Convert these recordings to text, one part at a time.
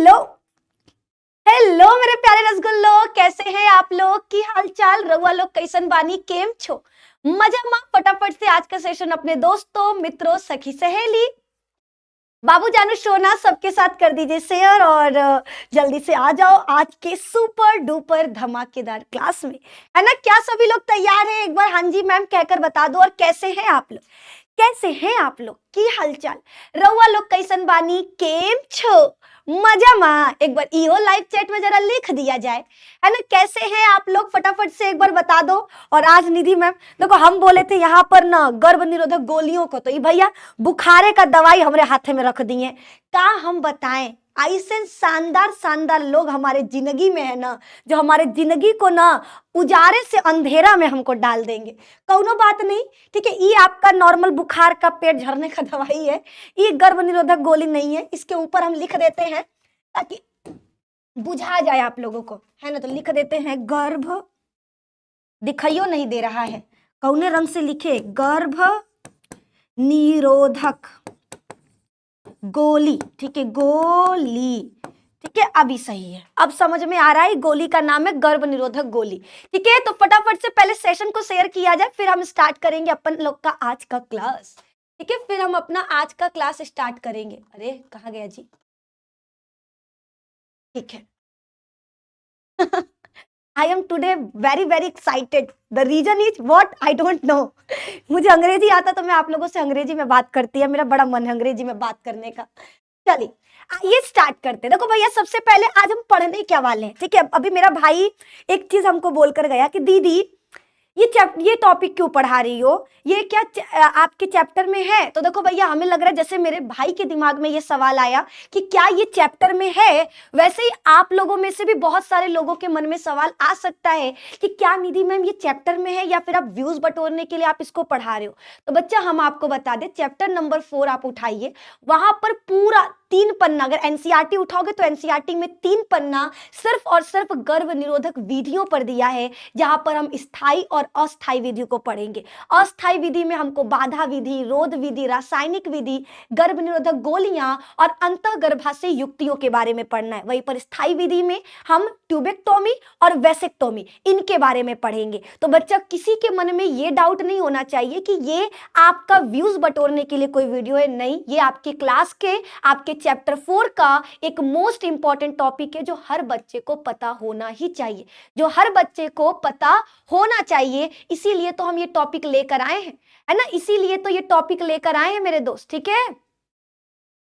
Hello hello मेरे प्यारे रसगुल्लो, कैसे हैं आप लोग? की हाल चाल रउआ लोग कैसन बानी? केम छो? मजा मा? फटाफट से आज का सेशन अपने दोस्तों, मित्रों, सखी सहेली, बाबू जानू सोना सबके साथ कर दीजिए शेयर और जल्दी से आ जाओ आज के सुपर डुपर धमाकेदार क्लास में। है ना? क्या सभी लोग तैयार हैं? एक बार हाँ जी मैम कहकर बता दो। और कैसे हैं आप लोग? कैसे हैं आप लोग? की हालचाल रउआ लोग कैसन बानी? केम छो? मजा मा? एक बार इहो लाइव चैट में जरा लिख दिया जाए। है ना? कैसे हैं आप लोग? फटाफट से एक बार बता दो। और आज निधि मैम देखो, हम बोले थे यहाँ पर ना गर्भ निरोधक गोलियों को, तो ये भैया बुखारे का दवाई हमारे हाथे में रख दिए। का हम बताएं, ऐसे शानदार शानदार लोग हमारे जिंदगी में है ना, जो हमारे जिंदगी को ना उजारे से अंधेरा में हमको डाल देंगे। कौनो बात नहीं, ठीक है। ये आपका नॉर्मल बुखार का पेट झड़ने का दवाई है, ये गर्भ निरोधक गोली नहीं है। इसके ऊपर हम लिख देते हैं ताकि बुझा जाए आप लोगों को, है ना। तो लिख देते हैं गर्भ, दिखाइयो नहीं दे रहा है, कौने रंग से लिखे? गर्भ निरोधक गोली, ठीक है, गोली, ठीक है। अभी सही है, अब समझ में आ रहा है। गोली का नाम है गर्भ निरोधक गोली, ठीक है। तो फटाफट से पहले सेशन को शेयर किया जाए, फिर हम स्टार्ट करेंगे अपन लोग का आज का क्लास, ठीक है। फिर हम अपना आज का क्लास स्टार्ट करेंगे। अरे कहाँ गया जी? ठीक है। I am today very very excited. The reason is what I don't know. मुझे अंग्रेजी आता तो मैं आप लोगों से अंग्रेजी में बात करती है, मेरा बड़ा मन है अंग्रेजी में बात करने का। चलिए ये स्टार्ट करते हैं। देखो भैया, सबसे पहले आज हम पढ़ने क्या वाले हैं, ठीक है। अभी मेरा भाई एक चीज हमको बोलकर गया कि दीदी ये टॉपिक क्यों पढ़ा रही हो, ये क्या आपके चैप्टर में है? तो देखो भैया, हमें लग रहा है जैसे मेरे भाई के दिमाग में ये सवाल आया कि क्या ये चैप्टर में है, वैसे ही आप लोगों में से भी बहुत सारे लोगों के मन में सवाल आ सकता है कि क्या निधि मैम ये चैप्टर में है या फिर आप व्यूज बटोरने के लिए आप इसको पढ़ा रहे हो। तो बच्चा हम आपको बता दें, चैप्टर नंबर 4 आप उठाइए, वहां पर पूरा 3 पन्ना, अगर एनसीईआरटी उठाओगे तो एनसीईआरटी में 3 पन्ना सिर्फ और सिर्फ गर्भ निरोधक विधियों पर दिया है, जहां पर हम स्थायी और अस्थायी विधि को पढ़ेंगे। अस्थायी विधि में हमको बाधा विधि, रोध विधि, रासायनिक विधि, गर्भ निरोधक गोलियां और अंतःगर्भाशय युक्तियों के बारे में पढ़ना है। वहीं पर स्थायी विधि में हम ट्यूबेक्टोमी और वेसेक्टोमी इनके बारे में पढ़ेंगे। तो बच्चा किसी के मन में ये डाउट नहीं होना चाहिए कि ये आपका व्यूज बटोरने के लिए कोई वीडियो है, नहीं। ये आपके क्लास के, आपके चैप्टर 4 का एक मोस्ट इंपॉर्टेंट टॉपिक है, जो हर बच्चे को पता होना ही चाहिए, जो हर बच्चे को पता होना चाहिए। इसीलिए तो हम ये टॉपिक लेकर आए हैं, है ना। इसीलिए तो ये टॉपिक लेकर आए हैं मेरे दोस्त, ठीक है।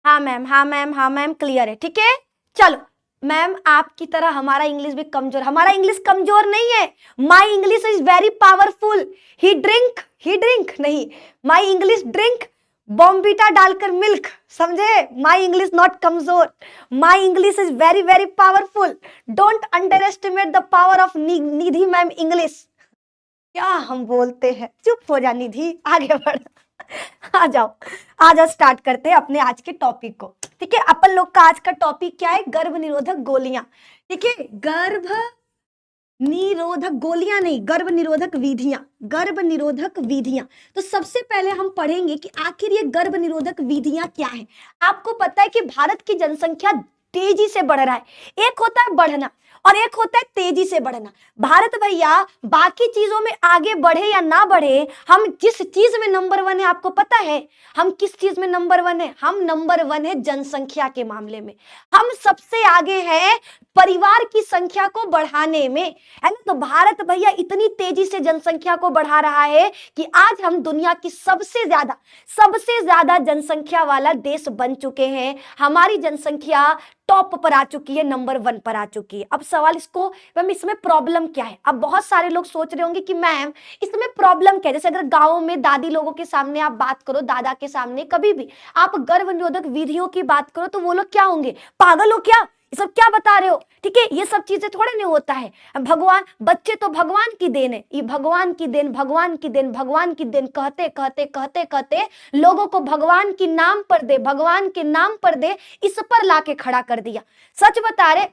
हाँ मैम, हाँ मैम, हाँ मैम, क्लियर है, ठीक है। चलो मैम, आपकी तरह हमारा इंग्लिश भी कमजोर, हमारा इंग्लिश कमजोर नहीं है। My English is very powerful. He drink नहीं, माई इंग्लिश ड्रिंक बॉम्बिटा डालकर मिल्क, समझे। माई इंग्लिश नॉट कमजोर, my English is very very powerful. Don't under estimate the power of Nidhi ma'am English. क्या हम बोलते हैं, चुप हो जा निधि, आगे बढ़। आ जाओ, आज स्टार्ट करते हैं अपने आज के टॉपिक को, ठीक है। अपन लोग का आज का टॉपिक क्या है? गर्भ निरोधक गोलियां, ठीक है। गर्भ निरोधक गोलियां नहीं, गर्भ निरोधक विधियां, गर्भ निरोधक विधियां। तो सबसे पहले हम पढ़ेंगे कि आखिर ये गर्भ निरोधक विधियां क्या है। आपको पता है कि भारत की जनसंख्या तेजी से बढ़ रहा है। एक होता है बढ़ना और एक होता है तेजी से बढ़ना। भारत भैया बाकी चीजों में आगे बढ़े या ना बढ़े, हम जिस चीज में नंबर 1 है, आपको पता है हम किस चीज में नंबर 1 है? हम नंबर 1 है जनसंख्या के मामले में। हम सबसे आगे हैं परिवार की संख्या को बढ़ाने में, है ना। तो भारत भैया इतनी तेजी से जनसंख्या को बढ़ा रहा है कि आज हम दुनिया की सबसे ज्यादा जनसंख्या वाला देश बन चुके हैं। हमारी जनसंख्या टॉप पर आ चुकी है, नंबर 1 पर आ चुकी है। अब सवाल इसको मैम इसमें प्रॉब्लम क्या है? अब बहुत सारे लोग सोच रहे होंगे कि मैम इसमें प्रॉब्लम क्या है। जैसे अगर गाँव में दादी लोगों के सामने आप बात करो, दादा के सामने कभी भी आप गर्भ निरोधक विधियों की बात करो, तो वो लोग क्या होंगे? पागल हो क्या, ये सब क्या बता रहे हो? ठीक है, ये सब चीजें थोड़े नहीं होता है। भगवान, बच्चे तो भगवान की देन है, ये भगवान की देन, भगवान की देन, भगवान की देन कहते कहते कहते कहते लोगों को भगवान के नाम पर दे, भगवान के नाम पर दे, इस पर लाके खड़ा कर दिया। सच बता रहे,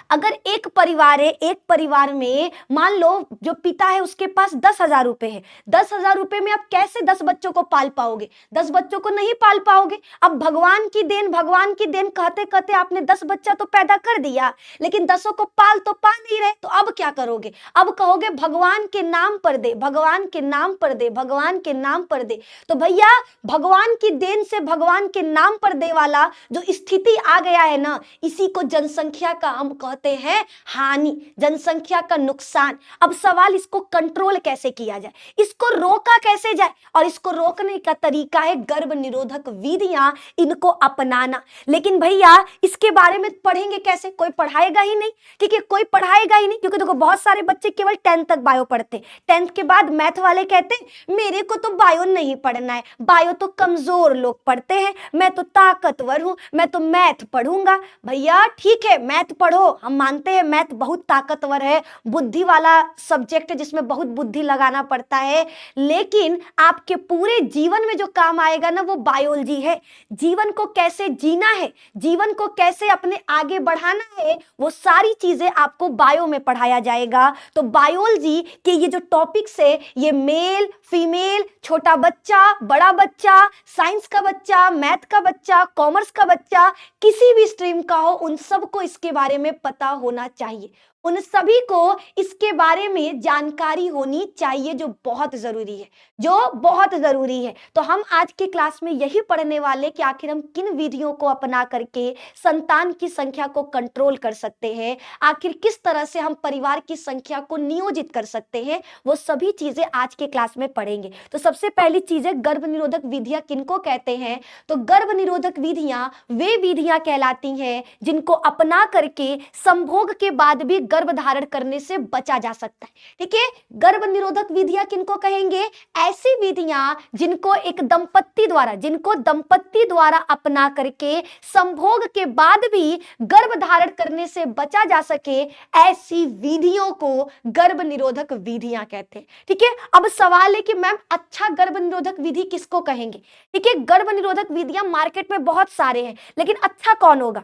अगर एक परिवार है, एक परिवार में मान लो जो पिता है उसके पास 10,000 रुपए है, 10,000 रुपए में आप कैसे 10 बच्चों को पाल पाओगे? 10 बच्चों को नहीं पाल पाओगे। अब भगवान की देन, भगवान की देन कहते कहते आपने 10 बच्चा तो पैदा कर दिया, लेकिन 10 को पाल तो पा नहीं रहे, तो अब क्या करोगे? अब कहोगे भगवान के नाम पर दे, भगवान के नाम पर दे, भगवान के नाम पर दे। तो भैया भगवान की देन से भगवान के नाम पर दे वाला जो स्थिति आ गया है ना, इसी को जनसंख्या का हम कहते हैं हानि, जनसंख्या का नुकसान। अब सवाल इसको कंट्रोल कैसे किया जाए, इसको रोका कैसे जाए? और इसको रोकने का तरीका है गर्भ निरोधक विधियां, इनको अपनाना। लेकिन भैया इसके बारे में पढ़ेंगे कैसे? कोई पढ़ाएगा ही नहीं, ठीक है, कोई पढ़ाएगा ही नहीं। क्योंकि देखो बहुत सारे बच्चे केवल 10th तक बायो पढ़ते, 10th के बाद मैथ वाले कहते हैं मेरे को तो बायो नहीं पढ़ना है, बायो तो कमजोर लोग पढ़ते हैं, मैं तो ताकतवर हूं, मैं तो मैथ पढ़ूंगा। भैया ठीक है मैथ पढ़ो, हम मानते हैं मैथ बहुत ताकतवर है, बुद्धि वाला सब्जेक्ट है जिसमें बहुत बुद्धि लगाना पड़ता है, लेकिन आपके पूरे जीवन में जो काम आएगा ना वो बायोलॉजी है। जीवन को कैसे जीना है, जीवन को कैसे अपने आगे बढ़ाना है, वो सारी चीजें आपको बायो में पढ़ाया जाएगा। तो बायोलॉजी के ये जो टॉपिक्स है, ये मेल फीमेल, छोटा बच्चा, बड़ा बच्चा, साइंस का बच्चा, मैथ का बच्चा, कॉमर्स का बच्चा, किसी भी स्ट्रीम का हो, उन सबको इसके बारे में पता होना चाहिए, उन सभी को इसके बारे में जानकारी होनी चाहिए, जो बहुत जरूरी है, जो बहुत जरूरी है। तो हम आज के क्लास में यही पढ़ने वाले कि आखिर हम किन विधियों को अपना करके संतान की संख्या को कंट्रोल कर सकते हैं, आखिर किस तरह से हम परिवार की संख्या को नियोजित कर सकते हैं, वो सभी चीजें आज के क्लास में पढ़ेंगे। तो सबसे पहली चीज है गर्भ निरोधक विधियां किनको कहते हैं? तो गर्भ निरोधक विधियां वे विधियां कहलाती हैं जिनको अपना करके संभोग के बाद भी गर्भ धारण करने से बचा जा सकता है। ठीक है, गर्भ निरोधक विधियां किनको कहेंगे? ऐसी विधियां जिनको एक दंपत्ति द्वारा, जिनको दंपत्ति द्वारा अपना करके संभोग के बाद भी गर्भ धारण करने से बचा जा सके, ऐसी विधियों को गर्भ निरोधक विधियां कहते हैं। ठीक है, अब सवाल है कि मैम अच्छा गर्भ निरोधक विधि किसको कहेंगे? ठीक है, गर्भ निरोधक विधियां मार्केट में बहुत सारे हैं, लेकिन अच्छा कौन होगा?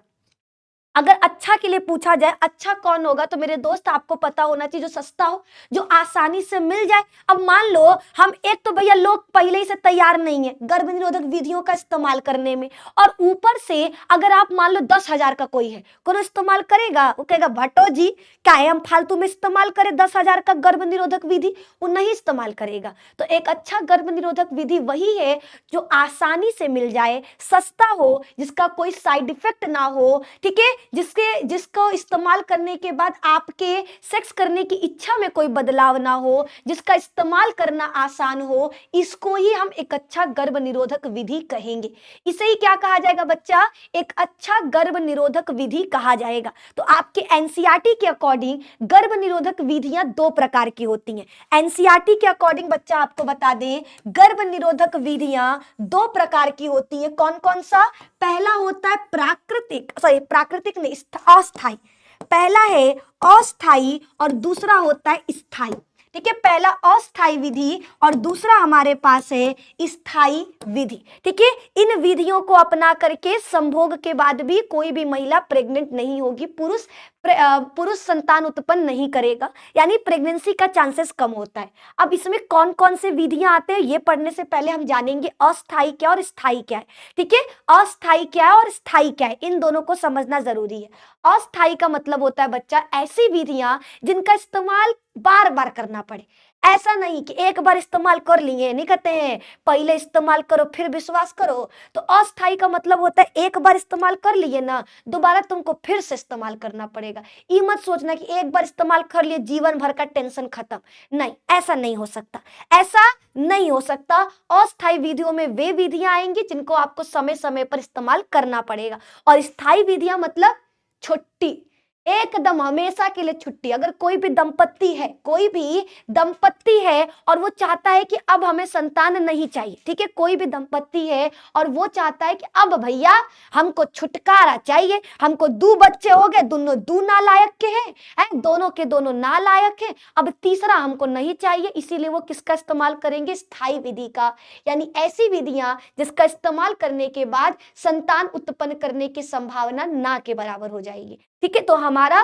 अगर अच्छा के लिए पूछा जाए अच्छा कौन होगा, तो मेरे दोस्त आपको पता होना चाहिए जो सस्ता हो, जो आसानी से मिल जाए। अब मान लो हम एक तो भैया लोग पहले ही से तैयार नहीं है गर्भ निरोधक विधियों का इस्तेमाल करने में, और ऊपर से अगर आप मान लो 10,000 का कोई है, कौन इस्तेमाल करेगा? वो कहेगा भट्टो जी क्या है हम फालतू में इस्तेमाल करें 10,000 का गर्भ निरोधक विधि, वो नहीं इस्तेमाल करेगा। तो एक अच्छा गर्भ निरोधक विधि वही है जो आसानी से मिल जाए, सस्ता हो, जिसका कोई साइड इफेक्ट ना हो, ठीक है, जिसको इस्तेमाल करने के बाद आपके सेक्स करने की इच्छा में कोई बदलाव ना हो, जिसका इस्तेमाल करना आसान हो, इसको ही हम एक अच्छा गर्भ निरोधक विधि कहेंगे। इसे ही क्या कहा जाएगा बच्चा? एक अच्छा गर्भ निरोधक विधि कहा जाएगा। तो आपके एनसीईआरटी के अकॉर्डिंग गर्भ निरोधक विधियां दो प्रकार की होती हैं। एनसीईआरटी के अकॉर्डिंग बच्चा आपको बता दें गर्भ निरोधक विधियां दो प्रकार की होती हैं। कौन कौन सा? पहला होता है प्राकृतिक नहीं, अस्थाई। पहला है अस्थाई और दूसरा होता है स्थाई। ठीक है, पहला अस्थाई विधि और दूसरा हमारे पास है स्थाई विधि। ठीक है, इन विधियों को अपना करके संभोग के बाद भी कोई भी महिला प्रेग्नेंट नहीं होगी, पुरुष संतान उत्पन्न नहीं करेगा, यानी प्रेगनेंसी का चांसेस कम होता है। अब इसमें कौन कौन से विधियां आते हैं ये पढ़ने से पहले हम जानेंगे अस्थाई क्या और स्थाई क्या है। ठीक है, अस्थाई क्या है और स्थाई क्या है, इन दोनों को समझना जरूरी है। अस्थाई का मतलब होता है बच्चा ऐसी विधियां जिनका इस्तेमाल बार बार करना पड़े। ऐसा नहीं कि एक बार इस्तेमाल कर लिए, नहीं कहते हैं पहले इस्तेमाल करो फिर विश्वास करो। तो अस्थाई का मतलब होता है एक बार इस्तेमाल कर लिए ना, दोबारा तुमको फिर से इस्तेमाल करना पड़ेगा। ये मत सोचना कि एक बार इस्तेमाल कर लिए जीवन भर का टेंशन खत्म, नहीं, ऐसा नहीं हो सकता, ऐसा नहीं हो सकता। अस्थाई विधियों में वे विधियां आएंगी जिनको आपको समय समय पर इस्तेमाल करना पड़ेगा, और स्थायी विधियां मतलब छुट्टी, एकदम हमेशा के लिए छुट्टी। अगर कोई भी दंपत्ति है, कोई भी दंपत्ति है और वो चाहता है कि अब हमें संतान नहीं चाहिए, ठीक है, कोई भी दंपत्ति है और वो चाहता है कि अब भैया हमको छुटकारा चाहिए, हमको 2 बच्चे हो गए, दोनों दो नालायक के हैं, दोनों के दोनों नालायक हैं, अब तीसरा हमको नहीं चाहिए, इसीलिए वो किसका इस्तेमाल करेंगे? स्थायी विधि का। यानी ऐसी विधियां जिसका इस्तेमाल करने के बाद संतान उत्पन्न करने की संभावना ना के बराबर हो जाएगी। ठीक है, तो हमारा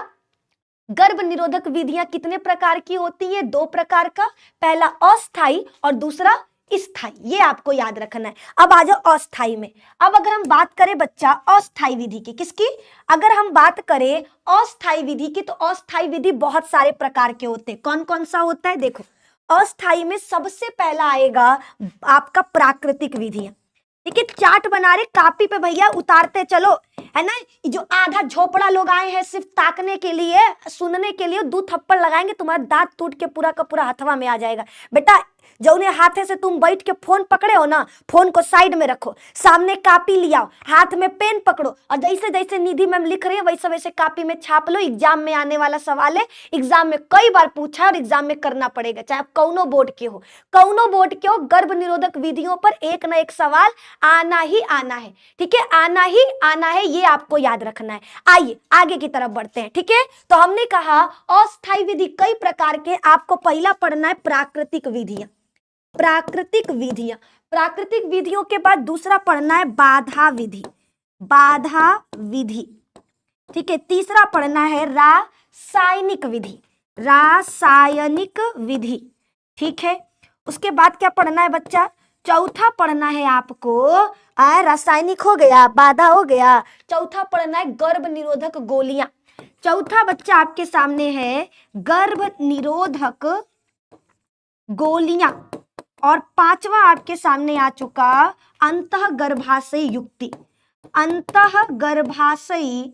गर्भ निरोधक विधियां कितने प्रकार की होती है? 2 प्रकार का, पहला अस्थाई और दूसरा स्थाई, ये आपको याद रखना है। अब आ जाओ अस्थाई में। अब अगर हम बात करें बच्चा अस्थाई विधि की, किसकी? अगर हम बात करें अस्थाई विधि की, तो अस्थाई विधि बहुत सारे प्रकार के होते हैं। कौन कौन सा होता है? देखो, अस्थाई में सबसे पहला आएगा आपका प्राकृतिक विधियां। ठीक है, चार्ट बना रहे कापी पे भैया, उतारते चलो, है ना। जो आधा झोपड़ा लोग आए हैं सिर्फ ताकने के लिए, सुनने के लिए, 2 थप्पड़ लगाएंगे, तुम्हारा दांत टूट के पूरा का पूरा हथवा में आ जाएगा। बेटा जौने हाथे से तुम बैठ के फोन पकड़े हो ना, फोन को साइड में रखो, सामने कापी लियाओ, हाथ में पेन पकड़ो, और जैसे जैसे निधि मैम लिख रही है वैसे वैसे कापी में छाप लो। एग्जाम में आने वाला सवाल है, एग्जाम में कई बार पूछा और एग्जाम में करना पड़ेगा, चाहे आप कौनो बोर्ड के हो, कौनो बोर्ड के हो, गर्भ निरोधक विधियों पर एक ना एक सवाल आना ही आना है। ठीक है, आना ही आना है, ये आपको याद रखना है। आइए आगे की तरफ बढ़ते हैं। ठीक है, तो हमने कहा अस्थाई विधि कई प्रकार के, आपको पहला पढ़ना है प्राकृतिक विधियां। प्राकृतिक विधियां, प्राकृतिक विधियों के बाद दूसरा पढ़ना है बाधा विधि, बाधा विधि। ठीक है, तीसरा पढ़ना है रासायनिक विधि, रासायनिक विधि। ठीक है, उसके बाद क्या पढ़ना है बच्चा? चौथा पढ़ना है आपको, रासायनिक हो गया, बाधा हो गया, चौथा पढ़ना है गर्भ निरोधक गोलियां। चौथा बच्चा आपके सामने है गर्भ निरोधक गोलियां, और पांचवा आपके सामने आ चुका अंतः गर्भाशयी युक्ति, अंतः गर्भाशयी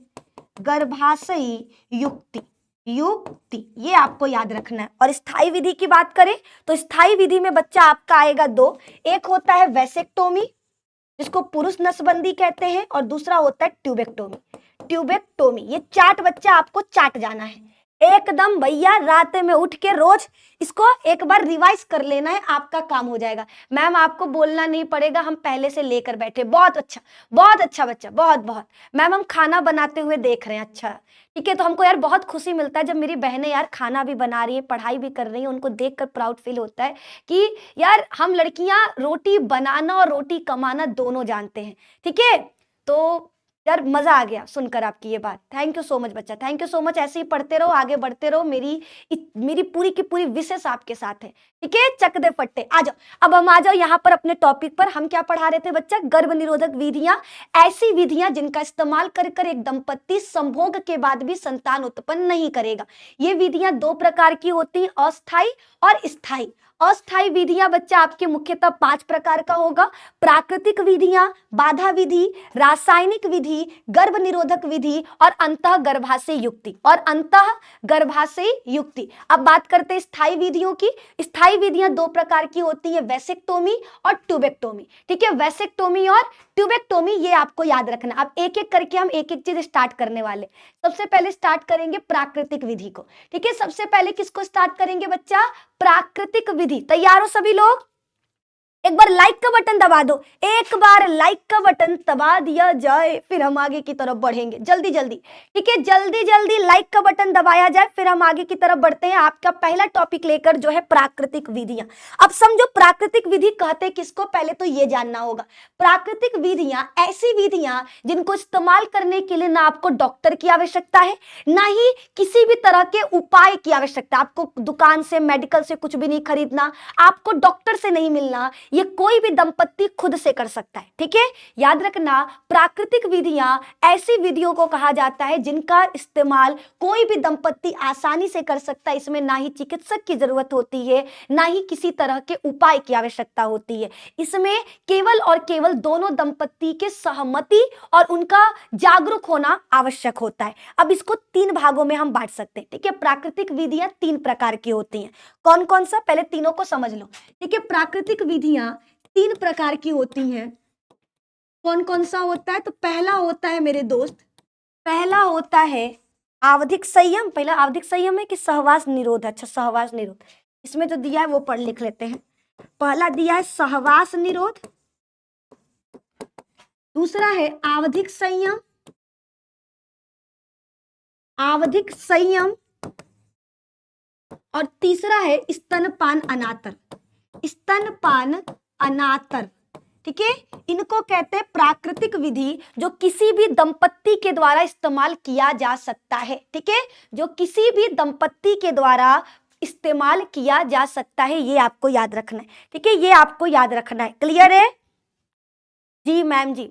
युक्ति, युक्ति, ये आपको याद रखना है। और स्थायी विधि की बात करें तो स्थायी विधि में बच्चा आपका आएगा 2, एक होता है वैसेक्टोमी जिसको पुरुष नसबंदी कहते हैं, और दूसरा होता है ट्यूबेक्टोमी, ट्यूबेक्टोमी। ये चार्ट बच्चा आपको चाट जाना है एकदम भैया, रात में उठ के रोज इसको एक बार रिवाइज कर लेना है, आपका काम हो जाएगा। मैम आपको बोलना नहीं पड़ेगा, हम पहले से लेकर बैठे। बहुत अच्छा बच्चा, बहुत बहुत। मैम हम खाना बनाते हुए देख रहे हैं। अच्छा ठीक है, तो हमको यार बहुत खुशी मिलता है जब मेरी बहनें यार खाना भी बना रही है, पढ़ाई भी कर रही है, उनको देखकर प्राउड फील होता है कि यार हम लड़कियां रोटी बनाना और रोटी कमाना दोनों जानते हैं। ठीक है, तो यार मजा आ गया सुनकर आपकी ये बात। थैंक यू सो मच बच्चा, थैंक यू सो मच। ऐसे ही पढ़ते रहो, आगे बढ़ते रहो, मेरी पूरी की पूरी विशेष आपके साथ है। ठीक है, चक दे फट्टे। आ जाओ, अब हम आ जाओ यहाँ पर अपने टॉपिक पर। हम क्या पढ़ा रहे थे बच्चा? गर्भ निरोधक विधियां, ऐसी विधियां जिनका इस्तेमाल कर एक दंपत्ति संभोग के बाद भी संतान उत्पन्न नहीं करेगा। ये विधियां 2 प्रकार की होती हैं, अस्थाई और स्थाई। अस्थाई विधियां बच्चा आपके मुख्यतः 5 प्रकार का होगा, प्राकृतिक विधियां, बाधा विधि, रासायनिक विधि, गर्भ निरोधक विधि और अंतः गर्भाशय युक्ति, और अंतः गर्भाशय युक्ति। अब बात करते हैं स्थायी विधियों की। स्थायी विधियां 2 प्रकार की होती है, वैसेक्टोमी और ट्यूबेक्टोमी। ठीक है, वैसेक्टोमी और ट्यूबेक्टोमी, ये आपको याद रखना। अब एक एक करके हम एक एक चीज स्टार्ट करने वाले। सबसे पहले स्टार्ट करेंगे प्राकृतिक विधि को। ठीक है, सबसे पहले किसको स्टार्ट करेंगे बच्चा? प्राकृतिक विधि। तैयार हो सभी लोग? एक बार लाइक का बटन दबा दो, एक बार लाइक का बटन दबा दिया जाए, फिर हम आगे की तरफ बढ़ेंगे जल्दी जल्दी। ठीक है, जल्दी जल्दी लाइक का बटन दबाया जाए, फिर हम आगे की तरफ बढ़ते हैं। आपका पहला टॉपिक लेकर जो है प्राकृतिक विधियां। अब समझो प्राकृतिक विधि कहते किसको, पहले तो ये जानना होगा। प्राकृतिक विधियां ऐसी विधियां जिनको इस्तेमाल करने के लिए ना आपको डॉक्टर की आवश्यकता है, ना ही किसी भी तरह के उपाय की आवश्यकता। आपको दुकान से, मेडिकल से कुछ भी नहीं खरीदना, आपको डॉक्टर से नहीं मिलना, ये कोई भी दंपत्ति खुद से कर सकता है। ठीक है, याद रखना, प्राकृतिक विधियां ऐसी विधियों को कहा जाता है जिनका इस्तेमाल कोई भी दंपत्ति आसानी से कर सकता है। इसमें ना ही चिकित्सक की जरूरत होती है, ना ही किसी तरह के उपाय की आवश्यकता होती है। इसमें केवल और केवल दोनों दंपत्ति के सहमति और उनका जागरूक होना आवश्यक होता है। अब इसको 3 भागों में हम बांट सकते हैं। ठीक है, प्राकृतिक विधियां 3 प्रकार की होती हैं। कौन कौन सा? पहले तीनों को समझ लो। ठीक है, प्राकृतिक विधियां 3 प्रकार की होती हैं। कौन कौन सा होता है? तो पहला होता है मेरे दोस्त, पहला होता है आवधिक संयम। पहला आवधिक संयम है कि सहवास निरोध? अच्छा, सहवास निरोध इसमें जो दिया है वो पढ़ लिख लेते हैं। पहला दिया है सहवास निरोध, दूसरा है आवधिक संयम, आवधिक संयम, और तीसरा है स्तनपान अनातर, स्तनपान अनातर। ठीक है, इनको कहते हैं प्राकृतिक विधि, जो किसी भी दंपत्ति के द्वारा इस्तेमाल किया जा सकता है। ठीक है, जो किसी भी दंपत्ति के द्वारा इस्तेमाल किया जा सकता है, ये आपको याद रखना है। ठीक है, ये आपको याद रखना है। क्लियर है जी मैम जी?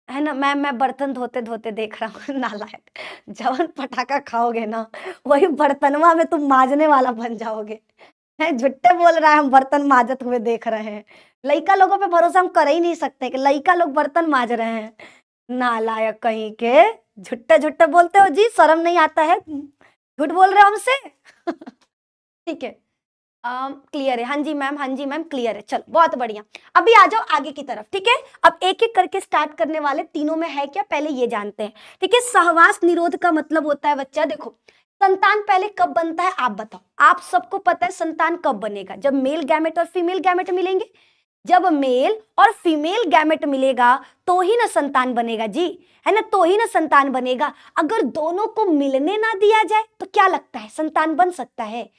है ना मैम, मैं बर्तन धोते धोते देख रहा हूँ। नालायक, जवन पटाखा खाओगे ना वही बर्तनवा में तुम मांजने वाला बन जाओगे। है, झुट्टे बोल रहा है, हम बर्तन मांजत हुए देख रहे हैं। लड़का लोगों पे भरोसा हम कर ही नहीं सकते कि लड़का लोग बर्तन मांज रहे हैं। नालायक कहीं के, झुट्टे झुट्टे बोलते हो जी, शर्म नहीं आता है? झूठ बोल रहे हो हमसे? ठीक है, क्लियर है? हाँ जी मैम, हाँ जी मैम, क्लियर है। चलो बहुत बढ़िया। अभी आ जाओ आगे की तरफ। ठीक है, अब एक एक करके स्टार्ट करने वाले, तीनों में है क्या पहले ये जानते हैं। ठीक है, सहवास निरोध का मतलब होता है बच्चा, देखो संतान पहले कब बनता है आप बताओ। आप सबको पता है संतान कब बनेगा, जब मेल गैमेट और फीमेल गैमेट मिलेंगे। जब मेल और फीमेल गैमेट मिलेगा तो ही ना संतान बनेगा जी, है ना, तो ही ना संतान बनेगा। अगर दोनों को मिलने ना दिया जाए तो क्या लगता है संतान बन सकता है?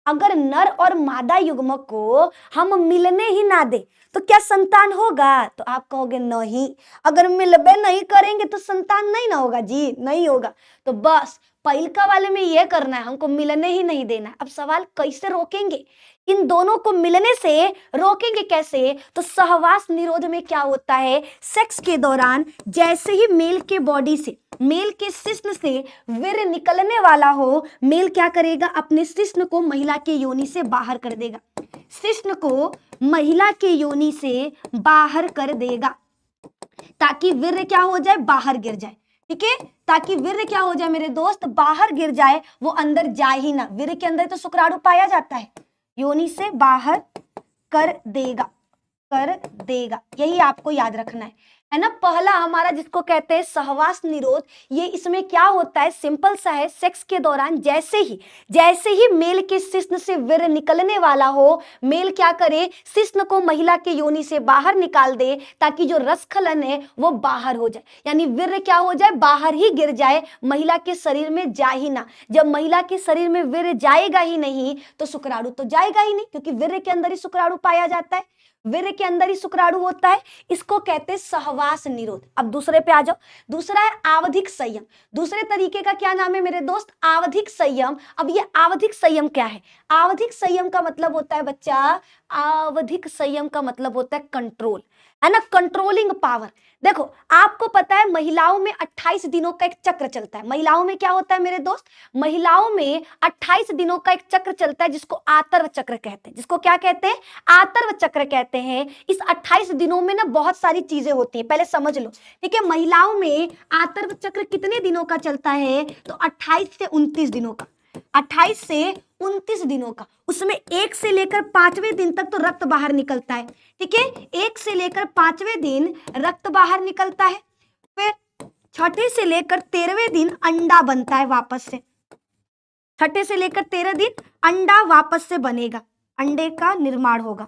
अगर नर और मादा युग्मक को हम मिलने ही ना दे तो क्या संतान होगा? तो आप कहोगे नहीं, अगर मिलबे नहीं करेंगे तो संतान नहीं ना होगा जी, नहीं होगा। तो बस पहिलका वाले में ये करना है, हमको मिलने ही नहीं देना है। अब सवाल कैसे रोकेंगे? इन दोनों को मिलने से रोकेंगे कैसे? तो सहवास निरोध में क्या होता है, सेक्स के दौरान जैसे ही मेल के बॉडी से, मेल के शिश्न से वीर्य निकलने वाला हो, मेल क्या करेगा, अपने शिश्न को महिला के योनि से बाहर कर देगा। शिश्न को महिला के योनि से बाहर कर देगा ताकि वीर्य क्या हो जाए, बाहर गिर जाए। ठीक है, ताकि वीर्य क्या हो जाए मेरे दोस्त, बाहर गिर जाए, वो अंदर जाए ही ना। वीर्य के अंदर तो शुक्राणु पाया जाता है, योनि से बाहर कर देगा, कर देगा। यही आपको याद रखना है ना। पहला हमारा जिसको कहते हैं सहवास निरोध, ये इसमें क्या होता है, सिंपल सा है। सेक्स के दौरान जैसे ही मेल के शिश्न से वीर्य निकलने वाला हो, मेल क्या करे, शिश्न को महिला के योनि से बाहर निकाल दे ताकि जो रसखलन है वो बाहर हो जाए, यानी वीर्य क्या हो जाए, बाहर ही गिर जाए, महिला के शरीर में जाए ही ना। जब महिला के शरीर में वीर्य जाएगा ही नहीं तो शुक्राणु तो जाएगा ही नहीं, क्योंकि वीर्य के अंदर ही शुक्राणु पाया जाता है, वीर्य के अंदर ही शुक्राणु होता है। इसको कहते हैं सहवास निरोध। अब दूसरे पे आ जाओ। दूसरा है आवधिक संयम। दूसरे तरीके का क्या नाम है मेरे दोस्त, आवधिक संयम। अब ये आवधिक संयम क्या है? आवधिक संयम का मतलब होता है बच्चा, आवधिक संयम का मतलब होता है कंट्रोल, है ना, कंट्रोलिंग पावर। देखो आपको पता है महिलाओं में 28 दिनों का एक चक्र चलता है। महिलाओं में क्या होता है मेरे दोस्त, महिलाओं में 28 दिनों का एक चक्र चलता है जिसको आतर्व चक्र कहते हैं। जिसको क्या कहते हैं, आतर्व चक्र कहते हैं। इस 28 दिनों में ना बहुत सारी चीजें होती हैं, पहले समझ लो। ठीक है, महिलाओं में आतर्व चक्र कितने दिनों का चलता है, तो 28 से 29 दिनों का, 28 से 29 दिनों का। उसमें 1 से लेकर 5वें दिन तक तो रक्त बाहर निकलता है। ठीक है, 1 से लेकर 5वें दिन रक्त बाहर निकलता है। फिर 6ठे से लेकर 13वें दिन अंडा बनता है वापस से। 6ठे से लेकर 13 दिन अंडा वापस से बनेगा, अंडे का निर्माण होगा।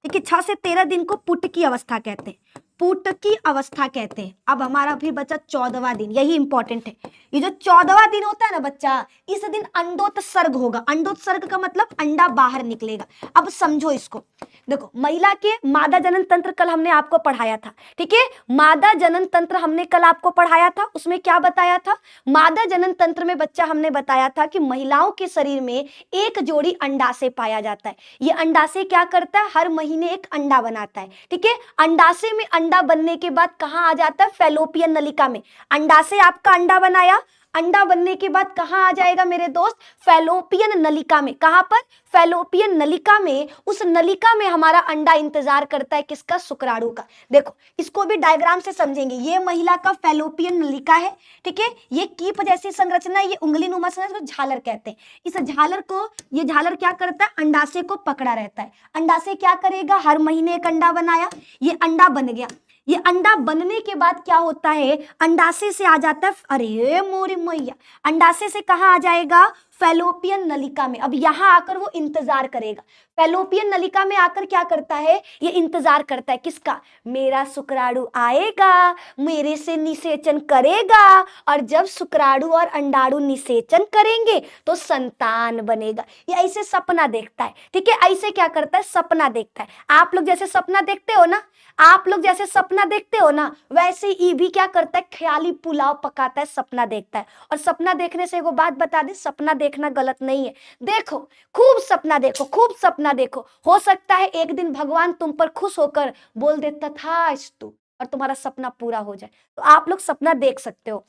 ठीक है, 6 से 13 दिन को पुट की अवस्था कहते हैं, पुट की अवस्था कहते हैं। अब हमारा फिर बचा 14वां दिन, यही इंपॉर्टेंट है। ये जो 14वां दिन होता है ना बच्चा, इस दिन अंडोत्सर्ग होगा। अंडोत्सर्ग का मतलब अंडा बाहर निकलेगा। अब समझो इसको, देखो महिला के मादा जनन तंत्र कल हमने आपको पढ़ाया था। ठीक है, मादा जनन तंत्र हमने कल आपको पढ़ाया था। उसमें क्या बताया था, मादा जनन तंत्र में बच्चा हमने बताया था कि महिलाओं के शरीर में एक जोड़ी अंडाशय पाया जाता है। ये अंडाशय क्या करता है, हर महीने एक अंडा बनाता है। ठीक है, अंडाशय में अंडा बनने के बाद कहां आ जाता है, फैलोपियन नलिका में। अंडाशय आपका अंडा बनाया, अंडा बनने के बाद कहां आ जाएगा मेरे दोस्त, फैलोपियन नलिका में। कहां पर, फैलोपियन नलिका में। उस नलिका में हमारा अंडा इंतजार करता है किसका, शुक्राणु का। देखो इसको भी डायग्राम से समझेंगे। ये महिला का फैलोपियन नलिका है। ठीक है, ये कीप जैसी संरचना है, ये उंगली नुमा संरचना, झालर कहते हैं। इस झालर को, ये झालर क्या करता है, अंडाशय को पकड़ा रहता है। अंडाशय क्या करेगा, हर महीने एक अंडा बनाया, ये अंडा बन गया। ये अंडा बनने के बाद क्या होता है, अंडाशय से आ जाता है, अरे मोरी मैया, अंडाशय से कहाँ आ जाएगा, फैलोपियन नलिका में। अब यहां आकर वो इंतजार करेगा। फैलोपियन नलिका में आकर क्या करता है, ये इंतजार करता है किसका, मेरा शुक्राणु आएगा, मेरे से निषेचन करेगा, और जब शुक्राणु और अंडाणु निषेचन करेंगे तो संतान बनेगा। ये ऐसे सपना देखता है, ठीक है, ऐसे क्या करता है, सपना देखता है। आप लोग जैसे सपना देखते हो ना, आप लोग जैसे सपना देखते हो ना, वैसे ये भी क्या करता है, ख्याली पुलाव पकाता है, सपना देखता है। और सपना देखने से एगो बात बता दे, सपना देखना गलत नहीं है। देखो, खूब सपना देखो, खूब सपना देखो, हो सकता है एक दिन भगवान तुम पर खुश होकर बोल दे तथास्तु और तुम्हारा सपना पूरा हो जाए। तो आप लोग सपना देख सकते हो।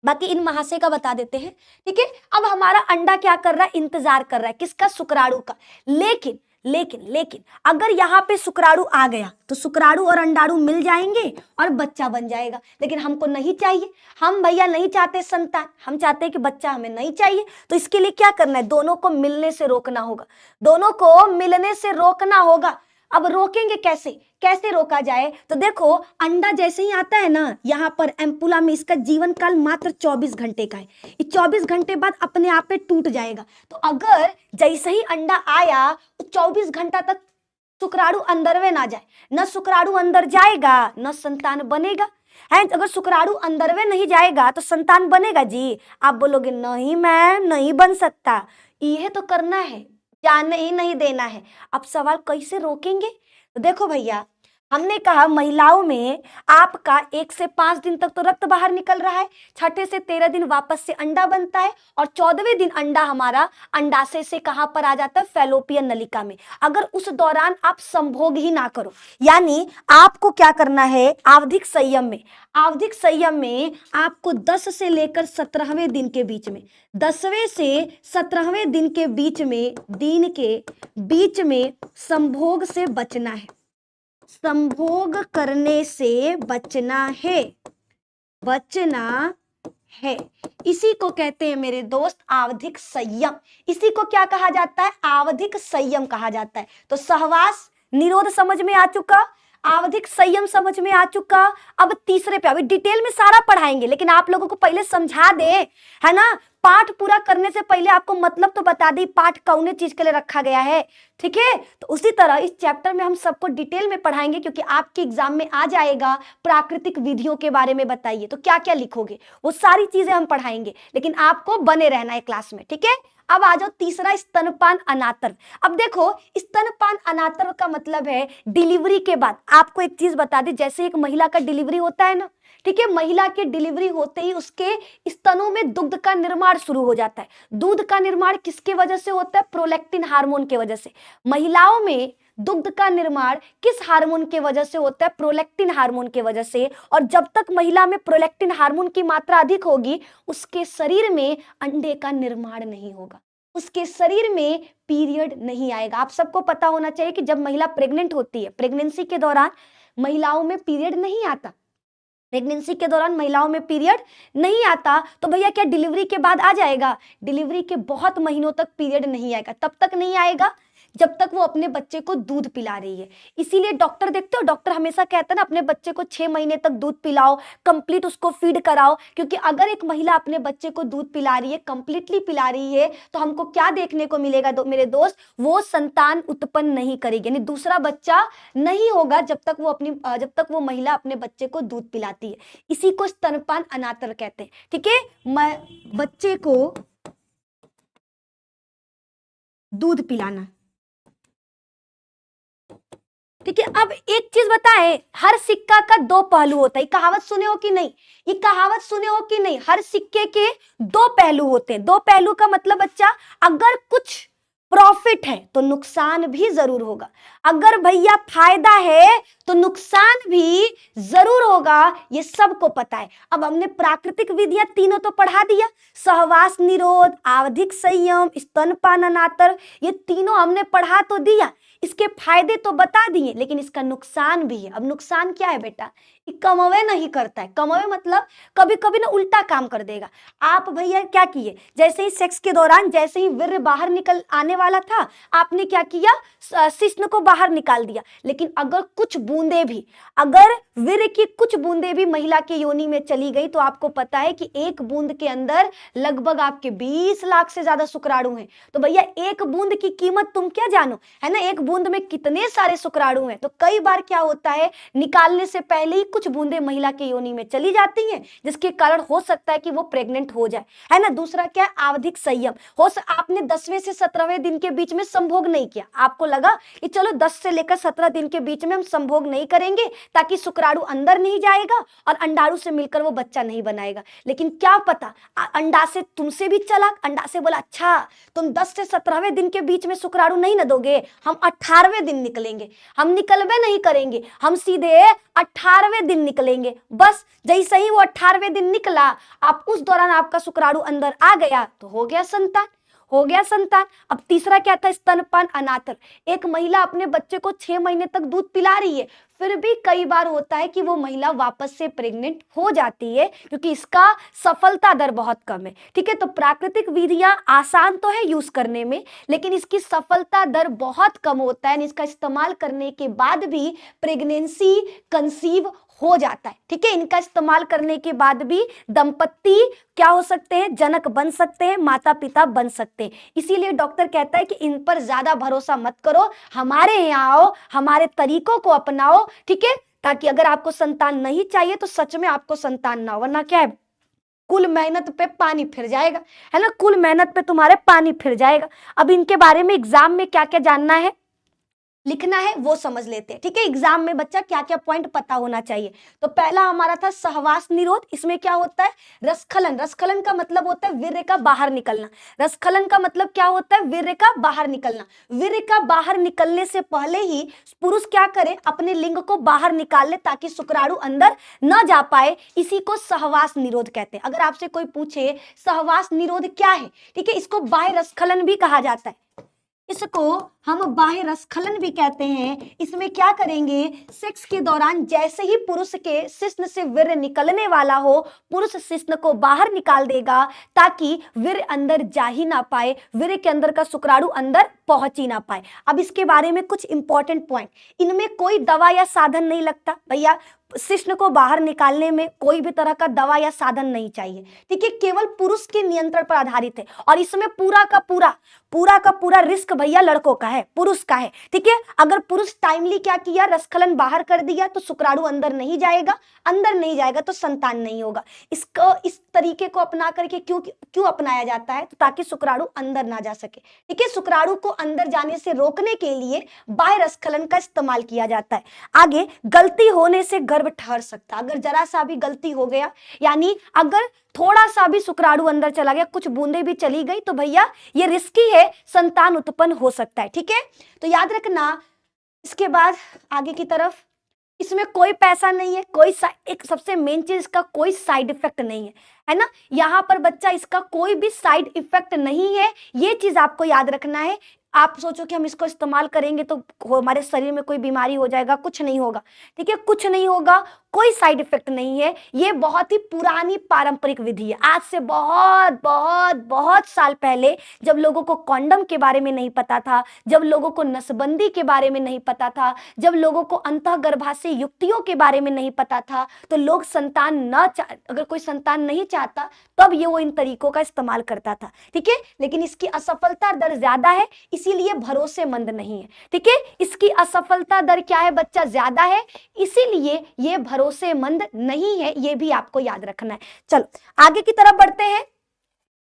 बाकी इन महाशय का बता देते हैं, ठीक है। अब हमारा अंडा क्या कर रहा है, इंतजार कर रहा है किसका, शुक्राणु का। लेकिन लेकिन लेकिन अगर यहाँ पे शुक्राणु आ गया तो शुक्राणु और अंडाणु मिल जाएंगे और बच्चा बन जाएगा। लेकिन हमको नहीं चाहिए, हम भैया नहीं चाहते संतान, हम चाहते हैं कि बच्चा हमें नहीं चाहिए। तो इसके लिए क्या करना है, दोनों को मिलने से रोकना होगा, दोनों को मिलने से रोकना होगा। अब रोकेंगे कैसे, कैसे रोका जाए, तो देखो अंडा जैसे ही आता है ना, यहाँ पर एम्पुला में इसका जीवन काल मात्र 24 घंटे का है। ये 24 घंटे बाद अपने आप पे टूट जाएगा। तो अगर जैसे ही अंडा आया तो 24 घंटा तक शुक्राणु अंदर में ना जाए, न शुक्राणु अंदर जाएगा न संतान बनेगा। है, अगर शुक्राणु अंदर में नहीं जाएगा तो संतान बनेगा जी। आप बोलोगे नहीं मैम, नहीं बन सकता, यह तो करना है, जाने ही नहीं देना है। अब सवाल कैसे रोकेंगे, तो देखो भैया, हमने कहा महिलाओं में आपका 1 से 5 दिन तक तो रक्त बाहर निकल रहा है, छठे से 13 दिन वापस से अंडा बनता है, और 14वें दिन अंडा हमारा अंडाशय से कहां पर आ जाता है, फैलोपियन नलिका में। अगर उस दौरान आप संभोग ही ना करो, यानी आपको क्या करना है, आवधिक संयम में, आवधिक संयम में आपको 10 से लेकर 17वें दिन के बीच में, 10वें से 17वें दिन के बीच में, दिन के बीच में संभोग से बचना है, संभोग करने से बचना है, बचना है। इसी को कहते हैं मेरे दोस्त आवधिक संयम। इसी को क्या कहा जाता है, आवधिक संयम कहा जाता है। तो सहवास निरोध समझ में आ चुका, आवधिक संयम समझ में आ चुका। अब तीसरे पे, अभी डिटेल में सारा पढ़ाएंगे, लेकिन आप लोगों को पहले समझा दे, है ना, पाठ पूरा करने से पहले आपको मतलब तो बता दी पाठ कौन चीज के लिए रखा गया है, ठीक है। तो उसी तरह इस चैप्टर में हम सबको डिटेल में पढ़ाएंगे, क्योंकि आपके एग्जाम में आ जाएगा प्राकृतिक विधियों के बारे में बताइए, तो क्या क्या लिखोगे, वो सारी चीजें हम पढ़ाएंगे, लेकिन आपको बने रहना है क्लास में, ठीक है। अब आ जाओ तीसरा, स्तनपान अनातर। अब देखो स्तनपान अनातर का मतलब है डिलीवरी के बाद। आपको एक चीज बता दी, जैसे एक महिला का डिलीवरी होता है ना, ठीक है, महिला की डिलीवरी होते ही उसके स्तनों में दुग्ध का निर्माण शुरू हो जाता है। दूध का निर्माण किसके वजह से होता है, प्रोलैक्टिन हार्मोन के वजह से। महिलाओं में दुग्ध का निर्माण किस हार्मोन के वजह से होता है, प्रोलैक्टिन हार्मोन के वजह से। और जब तक महिला में प्रोलैक्टिन हार्मोन की मात्रा अधिक होगी, उसके शरीर में अंडे का निर्माण नहीं होगा, उसके शरीर में पीरियड नहीं आएगा। आप सबको पता होना चाहिए कि जब महिला प्रेग्नेंट होती है, प्रेगनेंसी के दौरान महिलाओं में पीरियड नहीं आता, प्रेगनेंसी के दौरान महिलाओं में पीरियड नहीं आता। तो भैया क्या डिलीवरी के बाद आ जाएगा, डिलीवरी के बहुत महीनों तक पीरियड नहीं आएगा। तब तक नहीं आएगा जब तक वो अपने बच्चे को दूध पिला रही है। इसीलिए डॉक्टर देखते हो, डॉक्टर हमेशा कहता है ना, अपने बच्चे को 6 महीने तक दूध पिलाओ, कंप्लीट उसको फीड कराओ। क्योंकि अगर एक महिला अपने बच्चे को दूध पिला रही है, कंप्लीटली पिला रही है, तो हमको क्या देखने को मिलेगा मेरे दोस्त, वो संतान उत्पन्न नहीं करेगी, यानी दूसरा बच्चा नहीं होगा जब तक वो महिला अपने बच्चे को दूध पिलाती है। इसी को स्तनपान अनातर कहते हैं, ठीक है, बच्चे को दूध पिलाना, ठीक है। अब एक चीज बताए, हर सिक्का का 2 पहलू होता है। कहावत सुने हो कि नहीं, ये कहावत सुने हो कि नहीं, हर सिक्के के 2 पहलू होते हैं। 2 पहलू का मतलब बच्चा, अगर कुछ प्रॉफिट है तो नुकसान भी जरूर होगा, अगर भैया फायदा है तो नुकसान भी जरूर होगा, ये सबको पता है। अब हमने प्राकृतिक विधियां तीनों तो पढ़ा दिया, सहवास निरोध, आवधिक संयम, स्तनपान अनातर, ये तीनों हमने पढ़ा तो दिया। इसके फायदे तो बता दिए, लेकिन इसका नुकसान भी है। अब नुकसान क्या है बेटा, कमवे नहीं करता है। कमवे मतलब कभी कभी ना उल्टा काम कर देगा। आप भैया क्या किए, जैसे ही सेक्स के दौरान जैसे ही वीर्य बाहर निकल आने वाला था, आपने क्या किया, शिश्न को बाहर निकाल दिया। लेकिन अगर कुछ बूंदे भी, अगर वीर्य की कुछ बूंदे भी महिला के योनि में चली गई, तो आपको पता है कि एक बूंद के अंदर लगभग आपके 20 लाख से ज्यादा शुक्राणु हैं। तो भैया एक बूंद की कीमत तुम क्या जानो, है ना, एक बूंद में कितने सारे शुक्राणु हैं। तो कई बार क्या होता है, निकालने से पहले ही कुछ बूंदे महिला के योनि में चली जाती हैं, जिसके कारण हो सकता है कि वो प्रेग्नेंट हो जाए, है ना। दूसरा क्या है, आवधिक संयम। आपने 10वें से 17वें दिन के बीच में संभोग नहीं किया, आपको लगा कि चलो 10 से लेकर 17 दिन के बीच में हम संभोग नहीं करेंगे ताकि शुक्राणु अंदर नहीं जाएगा और अंडाणु से मिलकर वो बच्चा नहीं बनाएगा। लेकिन क्या पता अंडा से तुमसे भी चला, अंडा से बोला अच्छा तुम 10 से 17वें दिन के बीच में शुक्राणु नहीं न दोगे, हम 18वें दिन निकलेंगे, हम निकलवे नहीं करेंगे, हम सीधे 18वें दिन निकलेंगे। बस जैसे ही वो 18वें दिन निकला, आप उस दौरान आपका शुक्राणु अंदर आ गया तो हो गया संतान, हो गया संतान। अब तीसरा क्या था, स्तनपान अनातर। एक महिला अपने बच्चे को 6 महीने तक दूध पिला रही है, फिर भी कई बार होता है कि वो महिला वापस से प्रेग्नेंट हो जाती है, क्योंकि इसका सफलता दर बहुत कम है। ठीक है, तो प्राकृतिक विधियां आसान तो है यूज करने में, लेकिन इसकी सफलता दर बहुत कम होता है। इसका इस्तेमाल करने के बाद भी प्रेगनेंसी कंसीव हो जाता है। ठीक है, इनका इस्तेमाल करने के बाद भी दंपत्ति क्या हो सकते हैं, जनक बन सकते हैं, माता पिता बन सकते हैं। इसीलिए डॉक्टर कहता है कि इन पर ज्यादा भरोसा मत करो, हमारे यहाँ आओ, हमारे तरीकों को अपनाओ। ठीक है, ताकि अगर आपको संतान नहीं चाहिए तो सच में आपको संतान ना हो, वरना क्या है, कुल मेहनत पे पानी फिर जाएगा, है ना, कुल मेहनत पे तुम्हारे पानी फिर जाएगा। अब इनके बारे में एग्जाम में क्या क्या जानना है, लिखना है, वो समझ लेते हैं। ठीक है, एग्जाम में बच्चा क्या क्या पॉइंट पता होना चाहिए। तो पहला हमारा था सहवास निरोध। इसमें क्या होता है, रसखलन। रसखलन का मतलब होता है वीर्य का बाहर निकलना। रसखलन का मतलब क्या होता है, वीर्य का बाहर निकलना। वीर्य का बाहर निकलने से पहले ही पुरुष क्या करे, अपने लिंग को बाहर निकाल ले ताकि शुक्राणु अंदर न जा पाए। इसी को सहवास निरोध कहते हैं। अगर आपसे कोई पूछे सहवास निरोध क्या है, ठीक है, इसको बाह्य रसखलन भी कहा जाता है, इसको हम बाह्य रसखलन भी कहते हैं। इसमें क्या करेंगे, सेक्स के दौरान जैसे ही पुरुष के शिश्न से वीर्य निकलने वाला हो, पुरुष शिश्न को बाहर निकाल देगा ताकि वीर्य अंदर जा ही ना पाए, वीर्य के अंदर का शुक्राणु अंदर पहुंच ही ना पाए। अब इसके बारे में कुछ इंपॉर्टेंट पॉइंट, इनमें कोई दवा या साधन नहीं लगता भैया, शिश्न को बाहर निकालने में कोई भी तरह का दवा या साधन नहीं चाहिए। ठीक है, केवल पुरुष के नियंत्रण पर आधारित है और इसमें पूरा का पूरा रिस्क भैया लड़कों का है, पुरुष का है। ठीक है, अगर पुरुष टाइमली क्या किया, रसखलन बाहर कर दिया तो शुक्राणु अंदर नहीं जाएगा तो संतान नहीं होगा। इसको इस तरीके को अपना करके क्यों अपनाया जाता है, तो ताकि शुक्राणु अंदर ना जा सके। ठीक है, शुक्राणु को अंदर जाने से रोकने के लिए बाह्य रसखलन का इस्तेमाल किया जाता है। आगे, गलती होने से गर्भ ठहर सकता। अगर जरा सा भी गलती हो गया, यानी अगर थोड़ा सा भी शुक्राणु अंदर चला गया, कुछ बूंदे भी चली गई, तो भैया ये रिस्की है, संतान उत्पन्न हो सकता है। ठीक है, तो याद रखना। इसके बाद आगे की तरफ, इसमें कोई पैसा नहीं है, एक सबसे मेन चीज, इसका कोई साइड इफेक्ट नहीं है ना। यहाँ पर बच्चा इसका कोई भी साइड इफेक्ट नहीं है, ये चीज आपको याद रखना है। आप सोचो कि हम इसको इस्तेमाल करेंगे तो हमारे शरीर में कोई बीमारी हो जाएगा, कुछ नहीं होगा। ठीक है, कुछ नहीं होगा, कोई साइड इफेक्ट नहीं है। ये बहुत ही पुरानी पारंपरिक विधि है। आज से बहुत बहुत बहुत साल पहले, जब लोगों को कॉन्डम के बारे में नहीं पता था, जब लोगों को नसबंदी के बारे में नहीं पता था, जब लोगों को अंतःगर्भाशय युक्तियों के बारे में नहीं पता था, तो लोग अगर कोई संतान नहीं चाहता तब ये वो इन तरीकों का इस्तेमाल करता था। ठीक है, लेकिन इसकी असफलता दर ज्यादा है, इसीलिए भरोसेमंद नहीं है। ठीक है, इसकी असफलता दर क्या है बच्चा, ज्यादा है, इसीलिए ये भरोसेमंद नहीं है, ये भी आपको याद रखना है। चलो आगे की तरफ बढ़ते हैं।